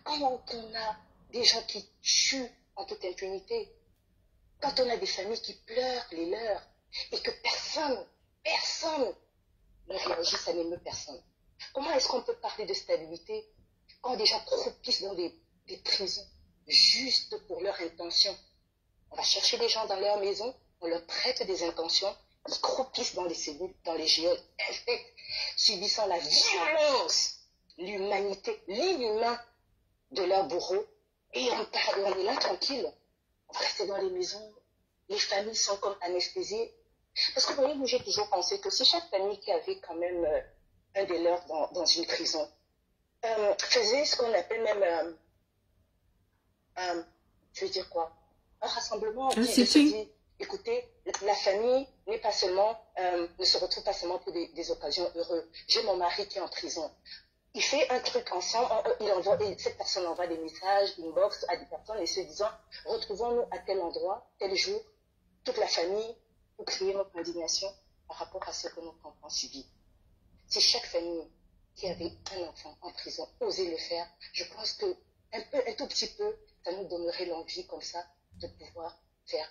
quand on a des gens qui tuent en toute impunité, quand on a des familles qui pleurent les leurs, et que personne ne réagit, ça n'émeut personne. Comment est-ce qu'on peut parler de stabilité quand des gens croupissent dans des prisons juste pour leur intention? On va chercher des gens dans leur maison, on leur prête des intentions, ils croupissent dans les cellules, dans les geôles infectes, subissant la violence, l'humanité, l'inhumain de leur bourreau, et on est là tranquille. On va rester dans les maisons, les familles sont comme anesthésiées. Parce que vous voyez, j'ai toujours pensé que si chaque famille qui avait quand même un des leurs dans une prison faisait ce qu'on appelle même, je veux dire quoi, un rassemblement qui se dit, écoutez, la famille n'est pas seulement, ne se retrouve pas seulement pour des occasions heureuses. J'ai mon mari qui est en prison. Il fait un truc ensemble, cette personne envoie des messages, inbox à des personnes et se disant, retrouvons-nous à tel endroit, tel jour, toute la famille, pour crier notre indignation par rapport à ce que nos enfants subissent. Si chaque famille qui avait un enfant en prison osait le faire, je pense que un tout petit peu, ça nous donnerait l'envie comme ça de pouvoir faire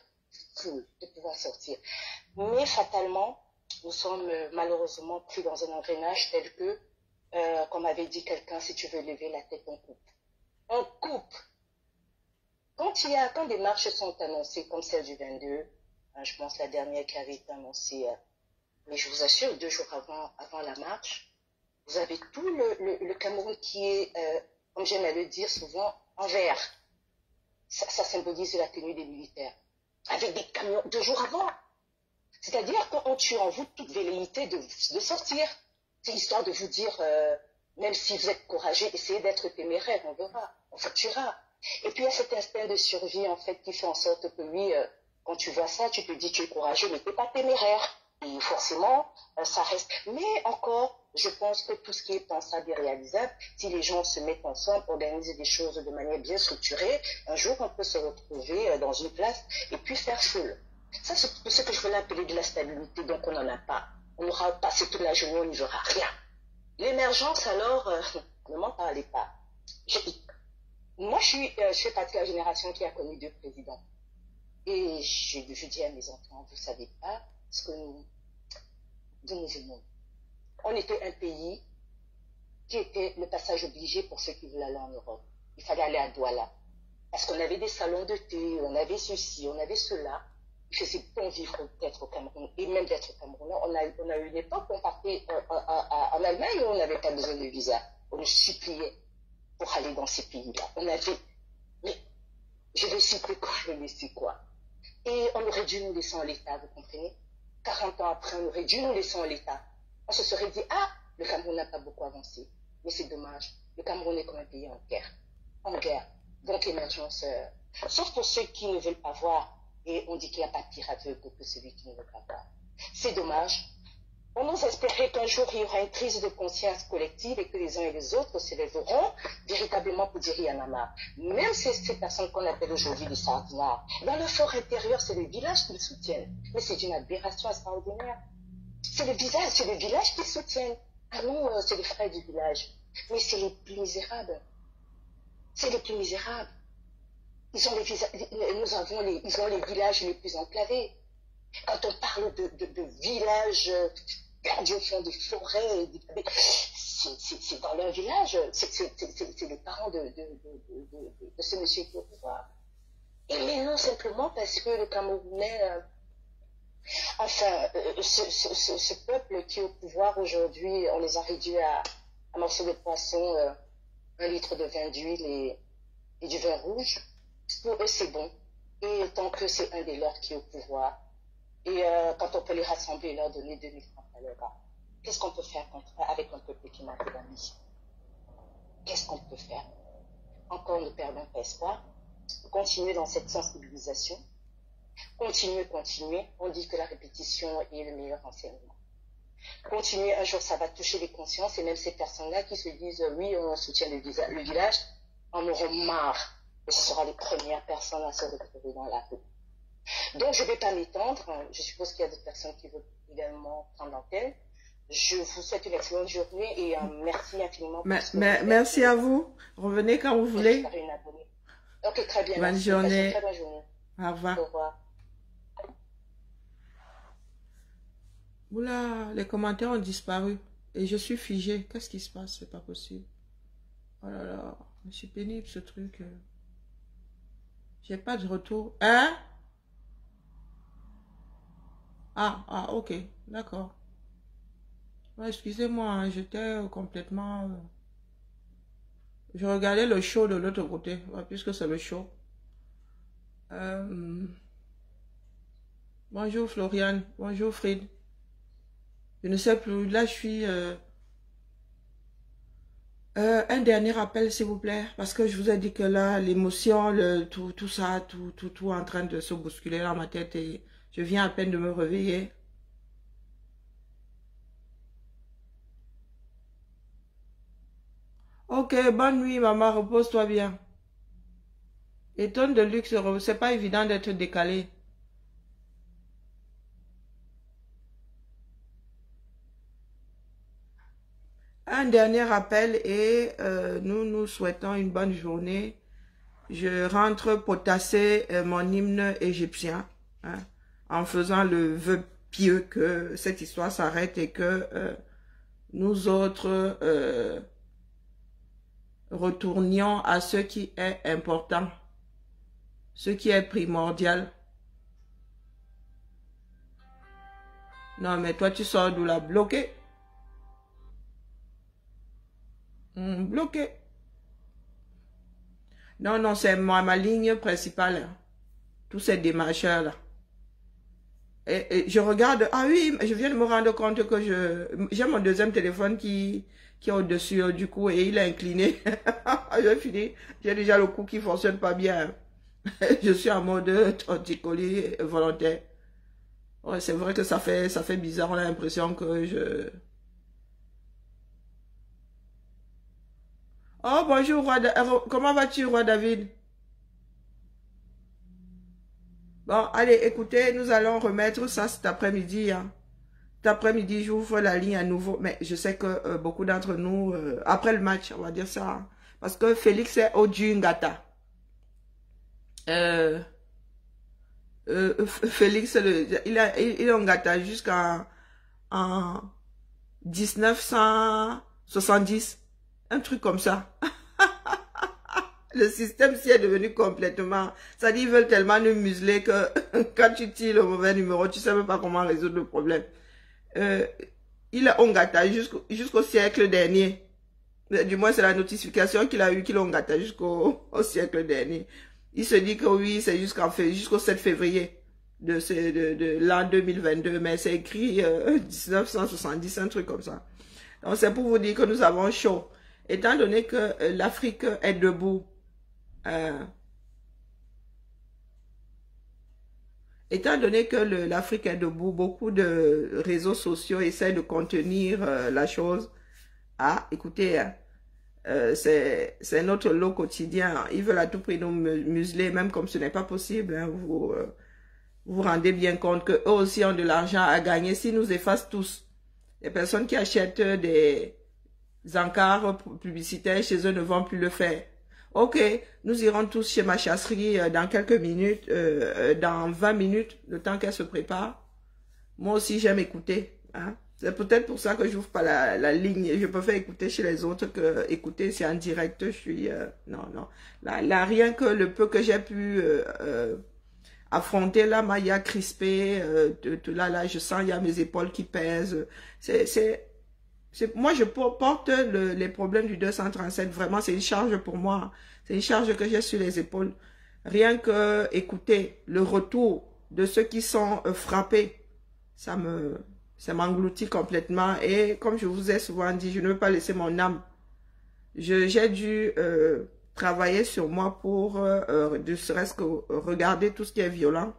cool, de pouvoir sortir. Mais fatalement, nous sommes malheureusement pris dans un engrenage tel que, comme avait dit quelqu'un, si tu veux lever la tête, on coupe. On coupe. Quand des marches sont annoncées, comme celle du 22, je pense la dernière qui avait été annoncée, mais je vous assure, 2 jours avant la marche, vous avez tout le Cameroun qui est, comme j'aime à le dire souvent, en vert. Ça symbolise la tenue des militaires. Avec des camions 2 jours avant. C'est-à-dire qu'on tue en vous toute velléité de sortir. C'est histoire de vous dire, même si vous êtes courageux, essayez d'être téméraire, on verra, on vous tuera. Et puis il y a cet instinct de survie, en fait, qui fait en sorte que oui, quand tu vois ça, tu te dis tu es courageux, mais tu n'es pas téméraire. Et forcément, ça reste. Mais encore, je pense que tout ce qui est pensable et réalisable, si les gens se mettent ensemble, organisent des choses de manière bien structurée, un jour on peut se retrouver dans une place et puis faire foule. Ça, c'est ce que je voulais appeler de la stabilité, donc on n'en a pas. On aura passé toute la journée, on n'y verra rien. L'émergence, alors, ne m'en parlez pas. Moi, je fais partie de la génération qui a connu 2 présidents. Et je dis à mes enfants, vous ne savez pas ce que d'où nous venons. On était un pays qui était le passage obligé pour ceux qui voulaient aller en Europe. Il fallait aller à Douala. Parce qu'on avait des salons de thé, on avait ceci, on avait cela. Il faisait bon vivre d'être au Cameroun, et même d'être au Cameroun. On a eu une époque où on partait en Allemagne où on n'avait pas besoin de visa. On nous suppliait pour aller dans ces pays-là. On avait, mais je vais citer quoi, je vais laisser quoi. Et on aurait dû nous laisser en l'état, vous comprenez? 40 ans après, on aurait dû nous laisser en l'état. On se serait dit, ah, le Cameroun n'a pas beaucoup avancé. Mais c'est dommage. Le Cameroun est comme un pays en guerre. En guerre. Donc émergence, sauf pour ceux qui ne veulent pas voir. Et on dit qu'il n'y a pas pire aveugle que celui qui ne veut pas voir. C'est dommage. On nous espérait qu'un jour il y aura une crise de conscience collective et que les uns et les autres se lèveront véritablement pour dire il y en a marre. Même ces personnes qu'on appelle aujourd'hui les sardinards, dans leur fort intérieur, c'est les villages qui le soutiennent. Mais c'est une aberration extraordinaire. C'est le village qui soutiennent. Ah non, c'est les frères du village. Mais c'est les plus misérables. C'est les plus misérables. Ils ont les villages les plus enclavés. Quand on parle de villages perdus au fond des forêts, c'est dans leur village, c'est les parents de ce monsieur qui est au pouvoir. Et mais non, simplement parce que le Camerounais, ce peuple qui est au pouvoir aujourd'hui, on les a réduits à un morceau de poisson, 1 litre de vin d'huile et du vin rouge. Pour eux, c'est bon. Et tant que c'est un des leurs qui est au pouvoir, et quand on peut les rassembler et leur donner 2000 francs à l'heure, qu'est-ce qu'on peut faire avec un peuple qui manque d'amis? Qu'est-ce qu'on peut faire? Encore ne perdons pas espoir. Continuer dans cette sensibilisation. Continuer. On dit que la répétition est le meilleur enseignement. Continuer, un jour ça va toucher les consciences et même ces personnes-là qui se disent oui, on soutient le village, en auront marre. Et ce sera les premières personnes à se retrouver dans la rue. Donc je ne vais pas m'étendre. Je suppose qu'il y a d'autres personnes qui veulent également prendre l'antenne. Je vous souhaite une excellente journée et merci infiniment. Merci à vous. Revenez quand vous voulez. Ok, très bien. Bonne journée. Très bonne journée. Au revoir. Au revoir. Oula, les commentaires ont disparu. Et je suis figée. Qu'est-ce qui se passe? C'est pas possible. Oh là là, c'est pénible ce truc. J'ai pas de retour. Hein? Ah, ok. D'accord. Ouais, excusez-moi, hein, j'étais complètement... Je regardais le show de l'autre côté, ouais, puisque c'est le show. Bonjour Floriane, bonjour Fred. Je ne sais plus, là je suis... un dernier appel s'il vous plaît, parce que je vous ai dit que là, l'émotion, tout ça, tout est en train de se bousculer dans ma tête et je viens à peine de me réveiller. Ok, bonne nuit maman, repose-toi bien. Et tonne de luxe, c'est pas évident d'être décalé. Un dernier appel et nous souhaitons une bonne journée. Je rentre potasser mon hymne égyptien, hein, en faisant le vœu pieux que cette histoire s'arrête et que nous autres retournions à ce qui est important, ce qui est primordial. Non mais toi tu sors d'où là? Bloqué? Bloqué. Non, c'est ma ligne principale. Tous ces démarcheurs là. Et je regarde, ah oui, je viens de me rendre compte que j'ai mon deuxième téléphone qui est au-dessus du cou et il est incliné. J'ai fini, j'ai déjà le cou qui fonctionne pas bien. Je suis en mode torticolis volontaire. Ouais, c'est vrai que ça fait bizarre, on a l'impression que je... Oh, bonjour, comment vas-tu, roi David? Bon, allez, écoutez, nous allons remettre ça cet après-midi. Hein. Cet après-midi, j'ouvre la ligne à nouveau. Mais je sais que beaucoup d'entre nous, après le match, on va dire ça. Hein, parce que Félix est au Ngata. Félix, il est en Ngata jusqu'en 1970. Un truc comme ça. Le système s'y est devenu complètement... Ça dit, ils veulent tellement nous museler que quand tu tires le mauvais numéro, tu ne sais même pas comment résoudre le problème. Il est Ongata jusqu'au siècle dernier. Du moins, c'est la notification qu'il a eu qu'il est Ongata jusqu'au siècle dernier. Il se dit que oui, c'est jusqu'au 7 février de l'an 2022. Mais c'est écrit 1970, un truc comme ça. Donc, c'est pour vous dire que nous avons chaud. Étant donné que l'Afrique est debout, beaucoup de réseaux sociaux essaient de contenir la chose. Ah, écoutez, hein, c'est notre lot quotidien. Ils veulent à tout prix nous museler, même comme ce n'est pas possible. Hein, vous vous rendez bien compte qu'eux aussi ont de l'argent à gagner. S'ils nous effacent tous, les personnes qui achètent des encarts publicitaires chez eux ne vont plus le faire. Ok, nous irons tous chez ma chasserie dans quelques minutes, dans 20 minutes, le temps qu'elle se prépare. Moi aussi, j'aime écouter. Hein. C'est peut-être pour ça que je n'ouvre pas la ligne. Je préfère écouter chez les autres que écouter si en direct je suis... non. Là, rien que le peu que j'ai pu affronter, là, il y a crispé. Là, je sens, il y a mes épaules qui pèsent. Moi, je porte les problèmes du 237. Vraiment, c'est une charge pour moi. C'est une charge que j'ai sur les épaules. Rien que écouter le retour de ceux qui sont frappés, ça me Ça m'engloutit complètement. Et comme je vous ai souvent dit, je ne veux pas laisser mon âme. J'ai dû travailler sur moi pour, ne serait-ce que regarder tout ce qui est violent.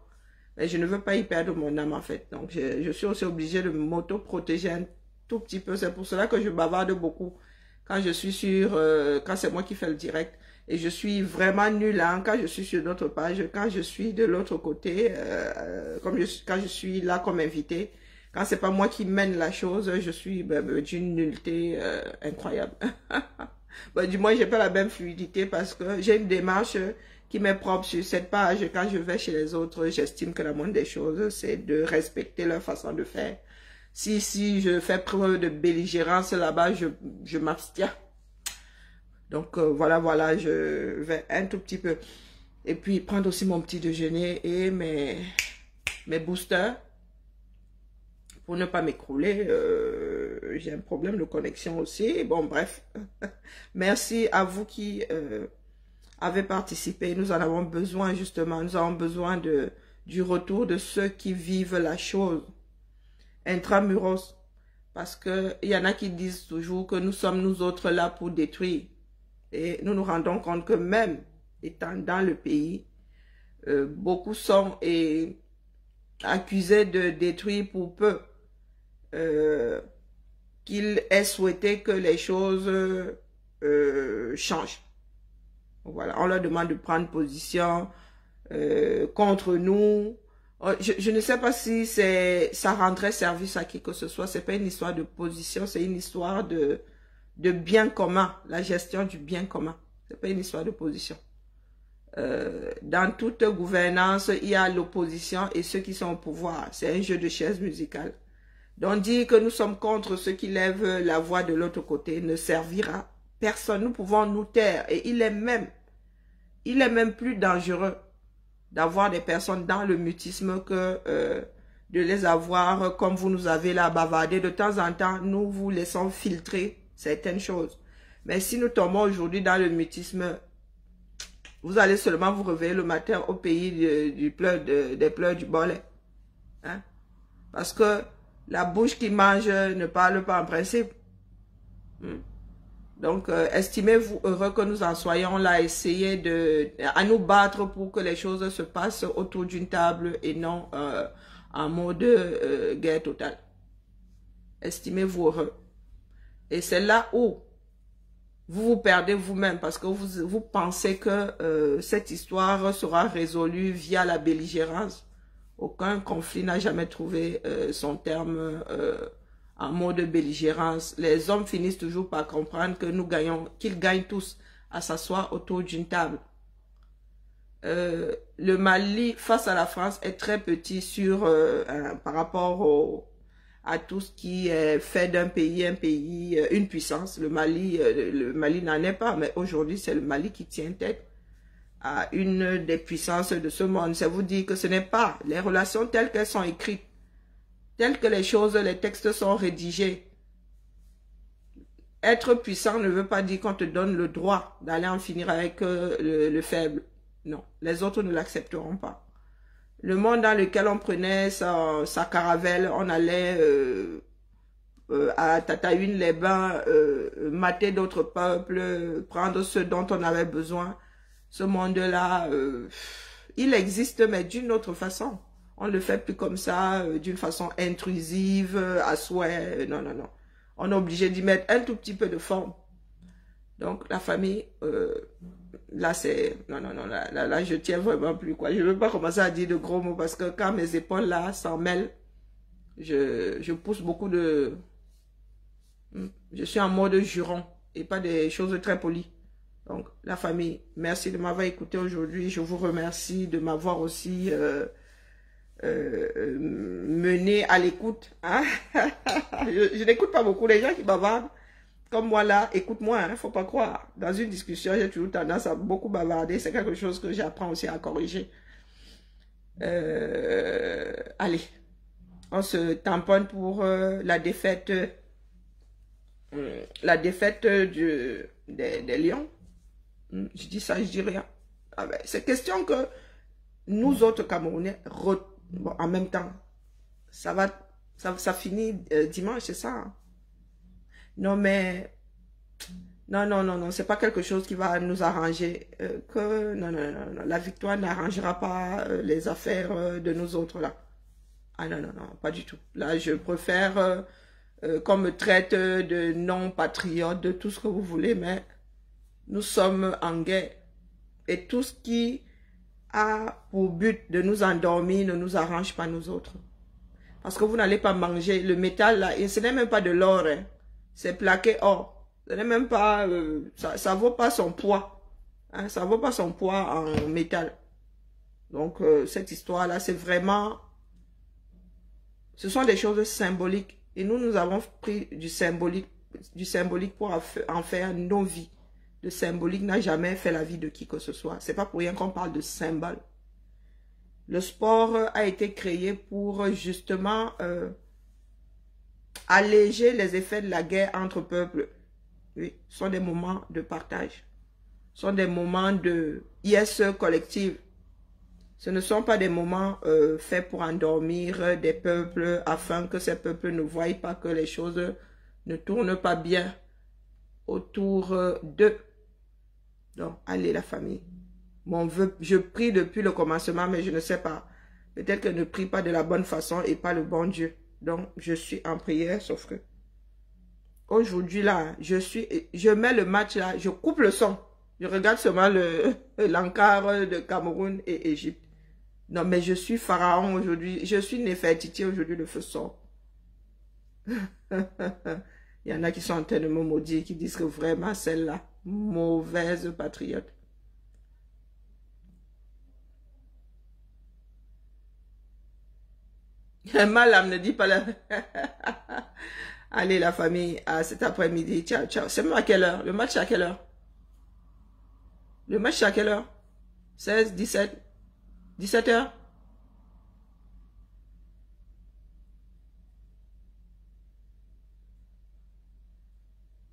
Et je ne veux pas y perdre mon âme, en fait. Donc, je suis aussi obligée de m'auto-protéger un tout petit peu. C'est pour cela que je bavarde beaucoup quand je suis sur, quand c'est moi qui fais le direct. Et je suis vraiment nulle, hein, quand je suis sur d'autres pages, quand je suis de l'autre côté, quand je suis là comme invité. Quand c'est pas moi qui mène la chose, je suis d'une nullité incroyable. Du moins, j'ai pas la même fluidité parce que j'ai une démarche qui m'est propre sur cette page. Quand je vais chez les autres, j'estime que la moindre des choses, c'est de respecter leur façon de faire. Si je fais preuve de belligérance là-bas, je m'abstiens. Donc voilà, je vais un tout petit peu. Et puis prendre aussi mon petit déjeuner et mes boosters. Pour ne pas m'écrouler, j'ai un problème de connexion aussi. Bon, bref. Merci à vous qui avez participé. Nous en avons besoin, justement. Nous avons besoin du retour de ceux qui vivent la chose. Intramuros. Parce qu'il y en a qui disent toujours que nous sommes nous autres là pour détruire. Et nous nous rendons compte que même étant dans le pays, beaucoup sont accusés de détruire pour peu. Qu'il ait souhaité que les choses changent. Voilà, on leur demande de prendre position contre nous. Je ne sais pas si ça rendrait service à qui que ce soit. C'est pas une histoire de position, c'est une histoire de bien commun, la gestion du bien commun. C'est pas une histoire de position. Dans toute gouvernance, il y a l'opposition et ceux qui sont au pouvoir. C'est un jeu de chaises musicales. Donc dire que nous sommes contre ceux qui lèvent la voix de l'autre côté ne servira personne. Nous pouvons nous taire. Et il est même plus dangereux d'avoir des personnes dans le mutisme que de les avoir comme vous nous avez là bavardé. De temps en temps, nous vous laissons filtrer certaines choses. Mais si nous tombons aujourd'hui dans le mutisme, vous allez seulement vous réveiller le matin au pays des pleurs du bolet. Hein? Parce que la bouche qui mange ne parle pas en principe. Donc, estimez-vous heureux que nous en soyons là, essayer à nous battre pour que les choses se passent autour d'une table et non en mode guerre totale. Estimez-vous heureux. Et c'est là où vous vous perdez vous-même parce que vous pensez que cette histoire sera résolue via la belligérance. Aucun conflit n'a jamais trouvé son terme en mode belligérance. Les hommes finissent toujours par comprendre que qu'ils gagnent tous à s'asseoir autour d'une table. Le Mali face à la France est très petit par rapport à tout ce qui est fait d'un pays, une puissance. Le Mali n'en est pas, mais aujourd'hui c'est le Mali qui tient tête à une des puissances de ce monde. C'est vous dire que ce n'est pas les relations telles qu'elles sont écrites, telles que les textes sont rédigés. Être puissant ne veut pas dire qu'on te donne le droit d'aller en finir avec le faible. Non, les autres ne l'accepteront pas. Le monde dans lequel on prenait sa caravelle, on allait à Tataouine-les-Bains, mater d'autres peuples, prendre ce dont on avait besoin. Ce monde-là, il existe, mais d'une autre façon. On ne le fait plus comme ça, d'une façon intrusive, à souhait. Non, non, non. On est obligé d'y mettre un tout petit peu de forme. Donc, la famille, là, c'est... Non, non, non, là, je tiens vraiment plus, quoi. Je ne veux pas commencer à dire de gros mots parce que quand mes épaules, là, s'en mêlent, je pousse beaucoup de... Je suis en mode juron et pas des choses très polies. Donc, la famille, merci de m'avoir écouté aujourd'hui. Je vous remercie de m'avoir aussi mené à l'écoute. Hein? Je n'écoute pas beaucoup les gens qui bavardent. Comme moi là, écoute-moi, hein, faut pas croire. Dans une discussion, j'ai toujours tendance à beaucoup bavarder. C'est quelque chose que j'apprends aussi à corriger. Allez, on se tamponne pour la défaite des Lions. Je dis ça, je dis rien. Ah ben, c'est question que nous autres Camerounais, bon, en même temps, ça Ça finit dimanche, c'est ça. Hein? Non, mais... Non, c'est pas quelque chose qui va nous arranger. Non, la victoire n'arrangera pas les affaires de nous autres, là. Ah non, pas du tout. Là, je préfère qu'on me traite de non-patriote, de tout ce que vous voulez, mais nous sommes en guerre. Et tout ce qui a pour but de nous endormir ne nous arrange pas, nous autres. Parce que vous n'allez pas manger le métal, là, et ce n'est même pas de l'or, hein. C'est plaqué or. Ce n'est même pas, ça vaut pas son poids. Hein, ça vaut pas son poids en métal. Donc, cette histoire-là, c'est vraiment... Ce sont des choses symboliques. Et nous avons pris du symbolique pour en faire nos vies. Le symbolique n'a jamais fait la vie de qui que ce soit. C'est pas pour rien qu'on parle de symbole. Le sport a été créé pour justement alléger les effets de la guerre entre peuples. Oui, ce sont des moments de partage. Ce sont des moments de ISE collective. Ce ne sont pas des moments faits pour endormir des peuples afin que ces peuples ne voient pas que les choses ne tournent pas bien autour d'eux. Donc, allez la famille. Mon vœu, je prie depuis le commencement, mais je ne sais pas. Peut-être que je ne prie pas de la bonne façon et pas le bon Dieu. Donc, je suis en prière, sauf que aujourd'hui, là, je mets le match là, je coupe le son. Je regarde seulement l'encart de Cameroun et Égypte. Non, mais je suis pharaon aujourd'hui. Je suis Néfertiti aujourd'hui, le feu sort. Il y en a qui sont en train de me maudire, qui disent que vraiment celle-là, mauvaise patriote. Malam ne dit pas la... Allez la famille, à cet après-midi. Ciao, ciao. C'est même à quelle heure? Le match c'est à quelle heure? Le match c'est à quelle heure? 16, 17, 17 heures?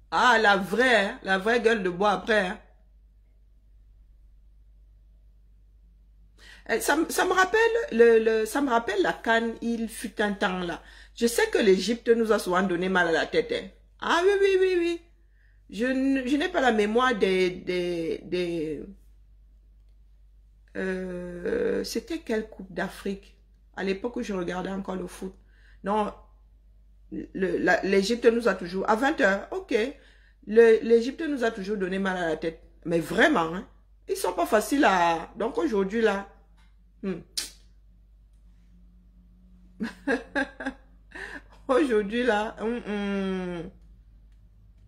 Ah, la vraie gueule de bois après. Hein. Ça me rappelle ça me rappelle la CAN, il fut un temps là. Je sais que l'Égypte nous a souvent donné mal à la tête. Hein. Ah oui. Je n'ai pas la mémoire c'était quelle coupe d'Afrique? À l'époque où je regardais encore le foot. Non, l'Égypte nous a toujours... À 20 h, ok. L'Égypte nous a toujours donné mal à la tête. Mais vraiment, hein, ils sont pas faciles à... Donc aujourd'hui là... Aujourd'hui là...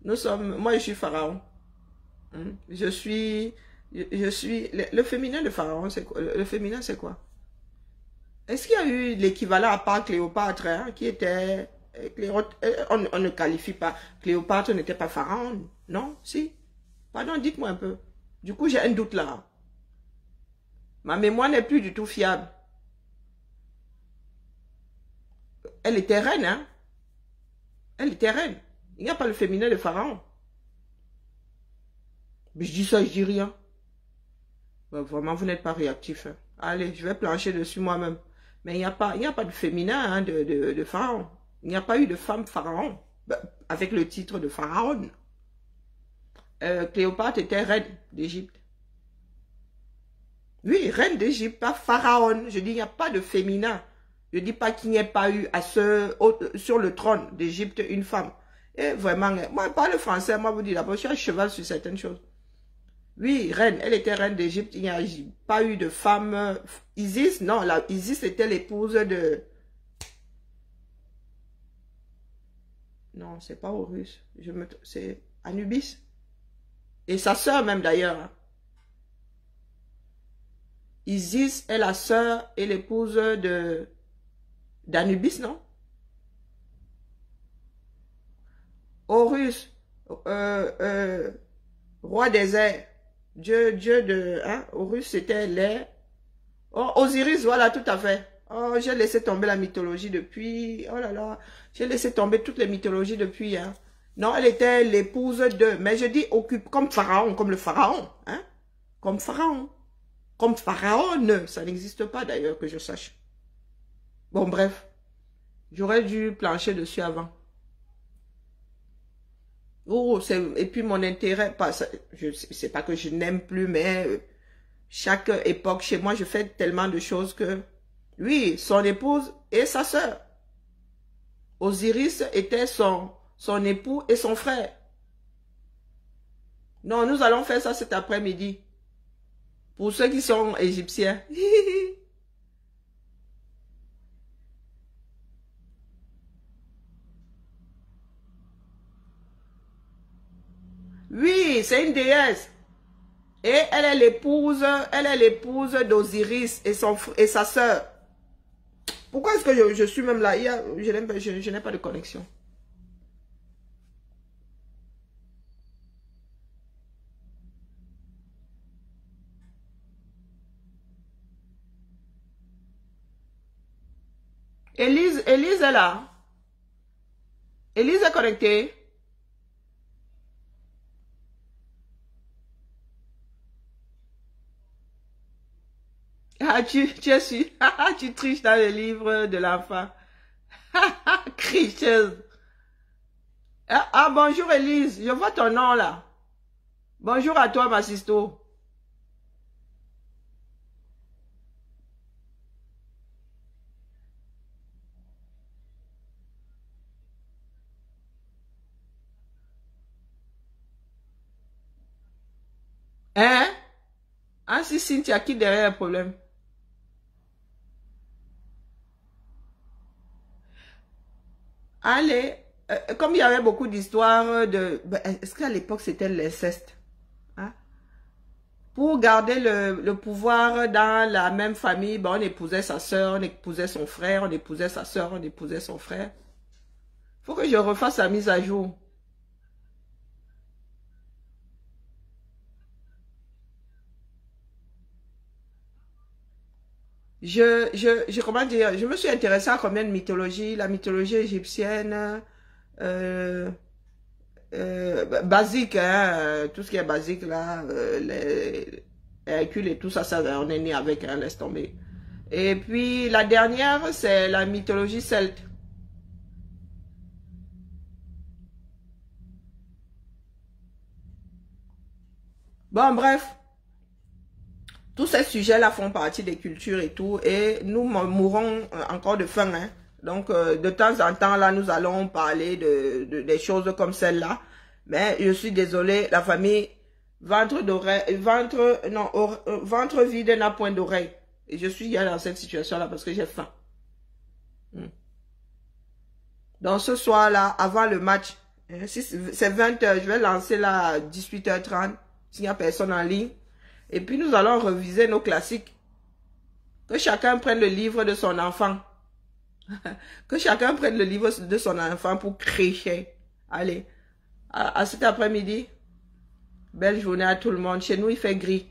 Nous sommes... Moi je suis pharaon. Je suis... Le féminin de pharaon, c'est quoi? Le féminin c'est quoi? Est-ce qu'il y a eu l'équivalent à part Cléopâtre, hein, qui était... On ne qualifie pas. Cléopâtre n'était pas pharaon, non? Si? Pardon, dites-moi un peu. Du coup, j'ai un doute là. Ma mémoire n'est plus du tout fiable. Elle était reine, hein? Elle était reine. Il n'y a pas le féminin de pharaon. Mais je dis ça, je dis rien. Ben, vraiment, vous n'êtes pas réactif. Hein. Allez, je vais plancher dessus moi-même. Mais il n'y a pas de féminin hein, de pharaon. Il n'y a pas eu de femme pharaon avec le titre de pharaon. Cléopâtre était reine d'Égypte. Oui, reine d'Égypte, pas pharaon. Je dis il n'y a pas de féminin. Je dis pas qu'il n'y ait pas eu sur le trône d'Égypte une femme. Et vraiment, moi je parle français, moi vous dis d'abord, je suis à cheval sur certaines choses. Oui, reine, elle était reine d'Égypte, il n'y a pas eu de femme. Isis, non, Isis était l'épouse de... Non, c'est pas Horus. C'est Anubis. Et sa sœur même d'ailleurs. Isis est la sœur et l'épouse d'Anubis, non? Horus, roi des airs. Dieu de... Hein? Horus, c'était l'air. Oh, Osiris, voilà, tout à fait. Oh, j'ai laissé tomber la mythologie depuis... Oh là là, j'ai laissé tomber toutes les mythologies depuis. Hein. Non, elle était l'épouse de... Mais je dis, occupe comme pharaon, comme le pharaon. Hein? Comme pharaon. Comme pharaon, ça n'existe pas d'ailleurs, que je sache. Bon, bref. J'aurais dû plancher dessus avant. Oh, et puis mon intérêt, c'est pas que je n'aime plus, mais chaque époque, chez moi, je fais tellement de choses que, oui, son épouse et sa sœur. Osiris était son époux et son frère. Non, nous allons faire ça cet après-midi. Pour ceux qui sont égyptiens. Oui, c'est une déesse. Et elle est l'épouse d'Osiris et sa sœur. Pourquoi est-ce que je suis même là? Je n'ai pas de connexion. Élise est là. Élise est connectée. Ah, tu es sûr. Tu triches dans le livre de l'enfant. Tricheuse. Ah, bonjour Élise. Je vois ton nom là. Bonjour à toi, ma sisto. Hein? Ah, si Cynthia, qui derrière le problème? Allez, comme il y avait beaucoup d'histoires de... Est-ce qu'à l'époque, c'était l'inceste? Hein? Pour garder le pouvoir dans la même famille, ben, on épousait sa soeur, on épousait son frère, on épousait sa soeur, on épousait son frère. Faut que je refasse la mise à jour. Comment dire, je me suis intéressée à combien de mythologies, la mythologie égyptienne, basique, hein, tout ce qui est basique là, les Hercule et tout ça, on est né avec, hein, laisse tomber. Et puis la dernière, c'est la mythologie celte. Bon, bref. Tous ces sujets-là font partie des cultures et tout, et nous mourrons encore de faim, hein. Donc, de temps en temps, là, nous allons parler des choses comme celle-là. Mais je suis désolée, la famille, ventre vide n'a point d'oreille. Et je suis dans cette situation-là parce que j'ai faim. Donc, ce soir-là, avant le match, hein, si c'est 20h, je vais lancer là à 18h30, s'il n'y a personne en ligne. Et puis, nous allons reviser nos classiques. Que chacun prenne le livre de son enfant. Que chacun prenne le livre de son enfant pour créer. Allez, à cet après-midi. Belle journée à tout le monde. Chez nous, il fait gris.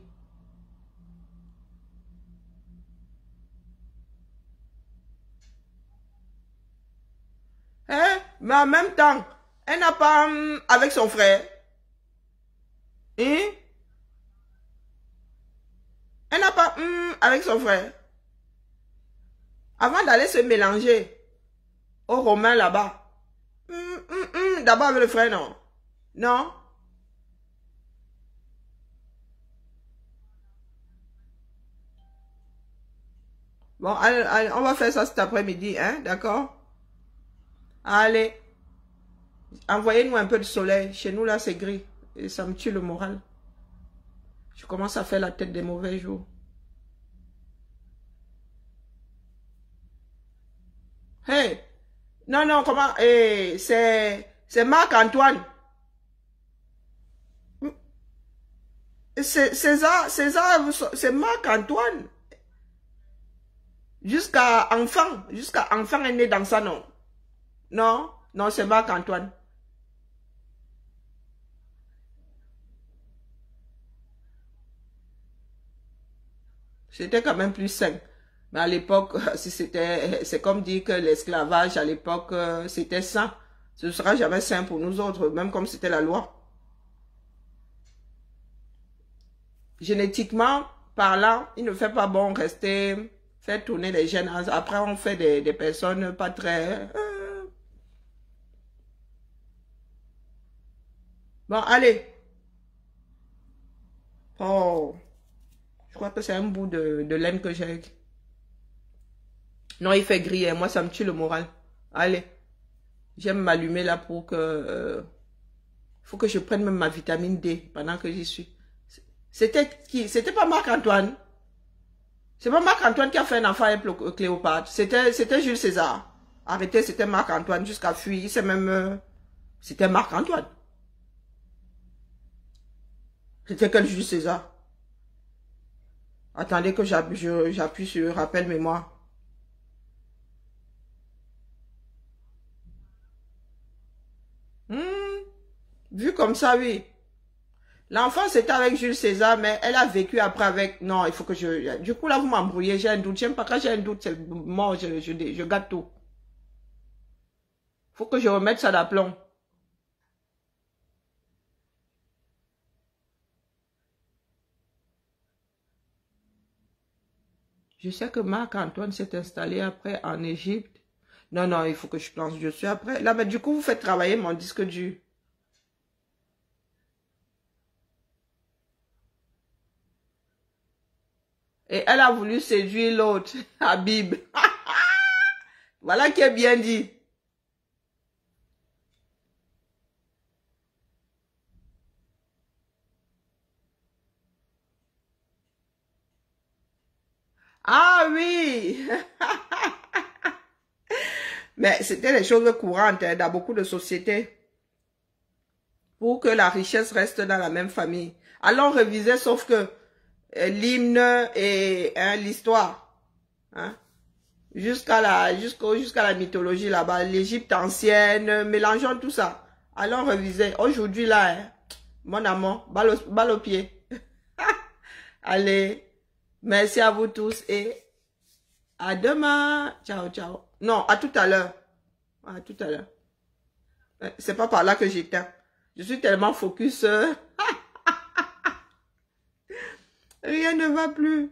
Hein? Mais en même temps, elle n'a pas avec son frère. Hein? Elle n'a pas avec son frère. Avant d'aller se mélanger aux Romains là-bas. D'abord avec le frère, non? Non? Bon, allez, on va faire ça cet après-midi, hein? D'accord? Allez. Envoyez-nous un peu de soleil. Chez nous, là, c'est gris. Et ça me tue le moral. Je commence à faire la tête des mauvais jours. Hey! Non, non, comment? Hey, c'est Marc-Antoine. César, c'est Marc-Antoine. Jusqu'à enfant est né dans ça, non? Non, non, c'est Marc-Antoine. C'était quand même plus sain. Mais à l'époque, si c'est comme dire que l'esclavage à l'époque, c'était sain. Ce ne sera jamais sain pour nous autres, même comme c'était la loi. Génétiquement parlant, il ne fait pas bon faire faire tourner les gènes. Après, on fait des personnes pas très... Bon, allez. Oh, je crois que c'est un bout de laine que j'ai. Non, il fait griller. Moi, ça me tue le moral. Allez. J'aime m'allumer là pour que... faut que je prenne même ma vitamine D pendant que j'y suis. C'était qui? C'était pas Marc-Antoine. C'est pas Marc-Antoine qui a fait un enfant avec Cléopâtre. C'était Jules César. Arrêtez, c'était Marc-Antoine jusqu'à fuir. C'est même... c'était Marc-Antoine. C'était quel Jules César? Attendez que j'appuie sur rappel mémoire. Vu comme ça, oui. L'enfant, c'était avec Jules César, mais elle a vécu après avec... Non, il faut que je... Du coup, là, vous m'embrouillez, j'ai un doute. J'aime pas quand j'ai un doute, c'est mort, je gâte tout. Faut que je remette ça d'aplomb. Je sais que Marc-Antoine s'est installé après en Égypte. Non, non, il faut que je pense dessus après. Là, mais du coup, vous faites travailler mon disque dur. Et elle a voulu séduire l'autre, Habib. Voilà qui est bien dit. Ah oui. Mais c'était les choses courantes hein, dans beaucoup de sociétés. Pour que la richesse reste dans la même famille. Alors on révisait sauf que l'hymne et hein, l'histoire. Hein, jusqu'à la mythologie là-bas. L'Égypte ancienne, mélangeant tout ça. Alors on révisait. Aujourd'hui là, hein, mon amour, balle au pied. Allez, merci à vous tous et à demain. Ciao, ciao. Non, à tout à l'heure. À tout à l'heure. C'est pas par là que j'éteins. Je suis tellement focus. Rien ne va plus.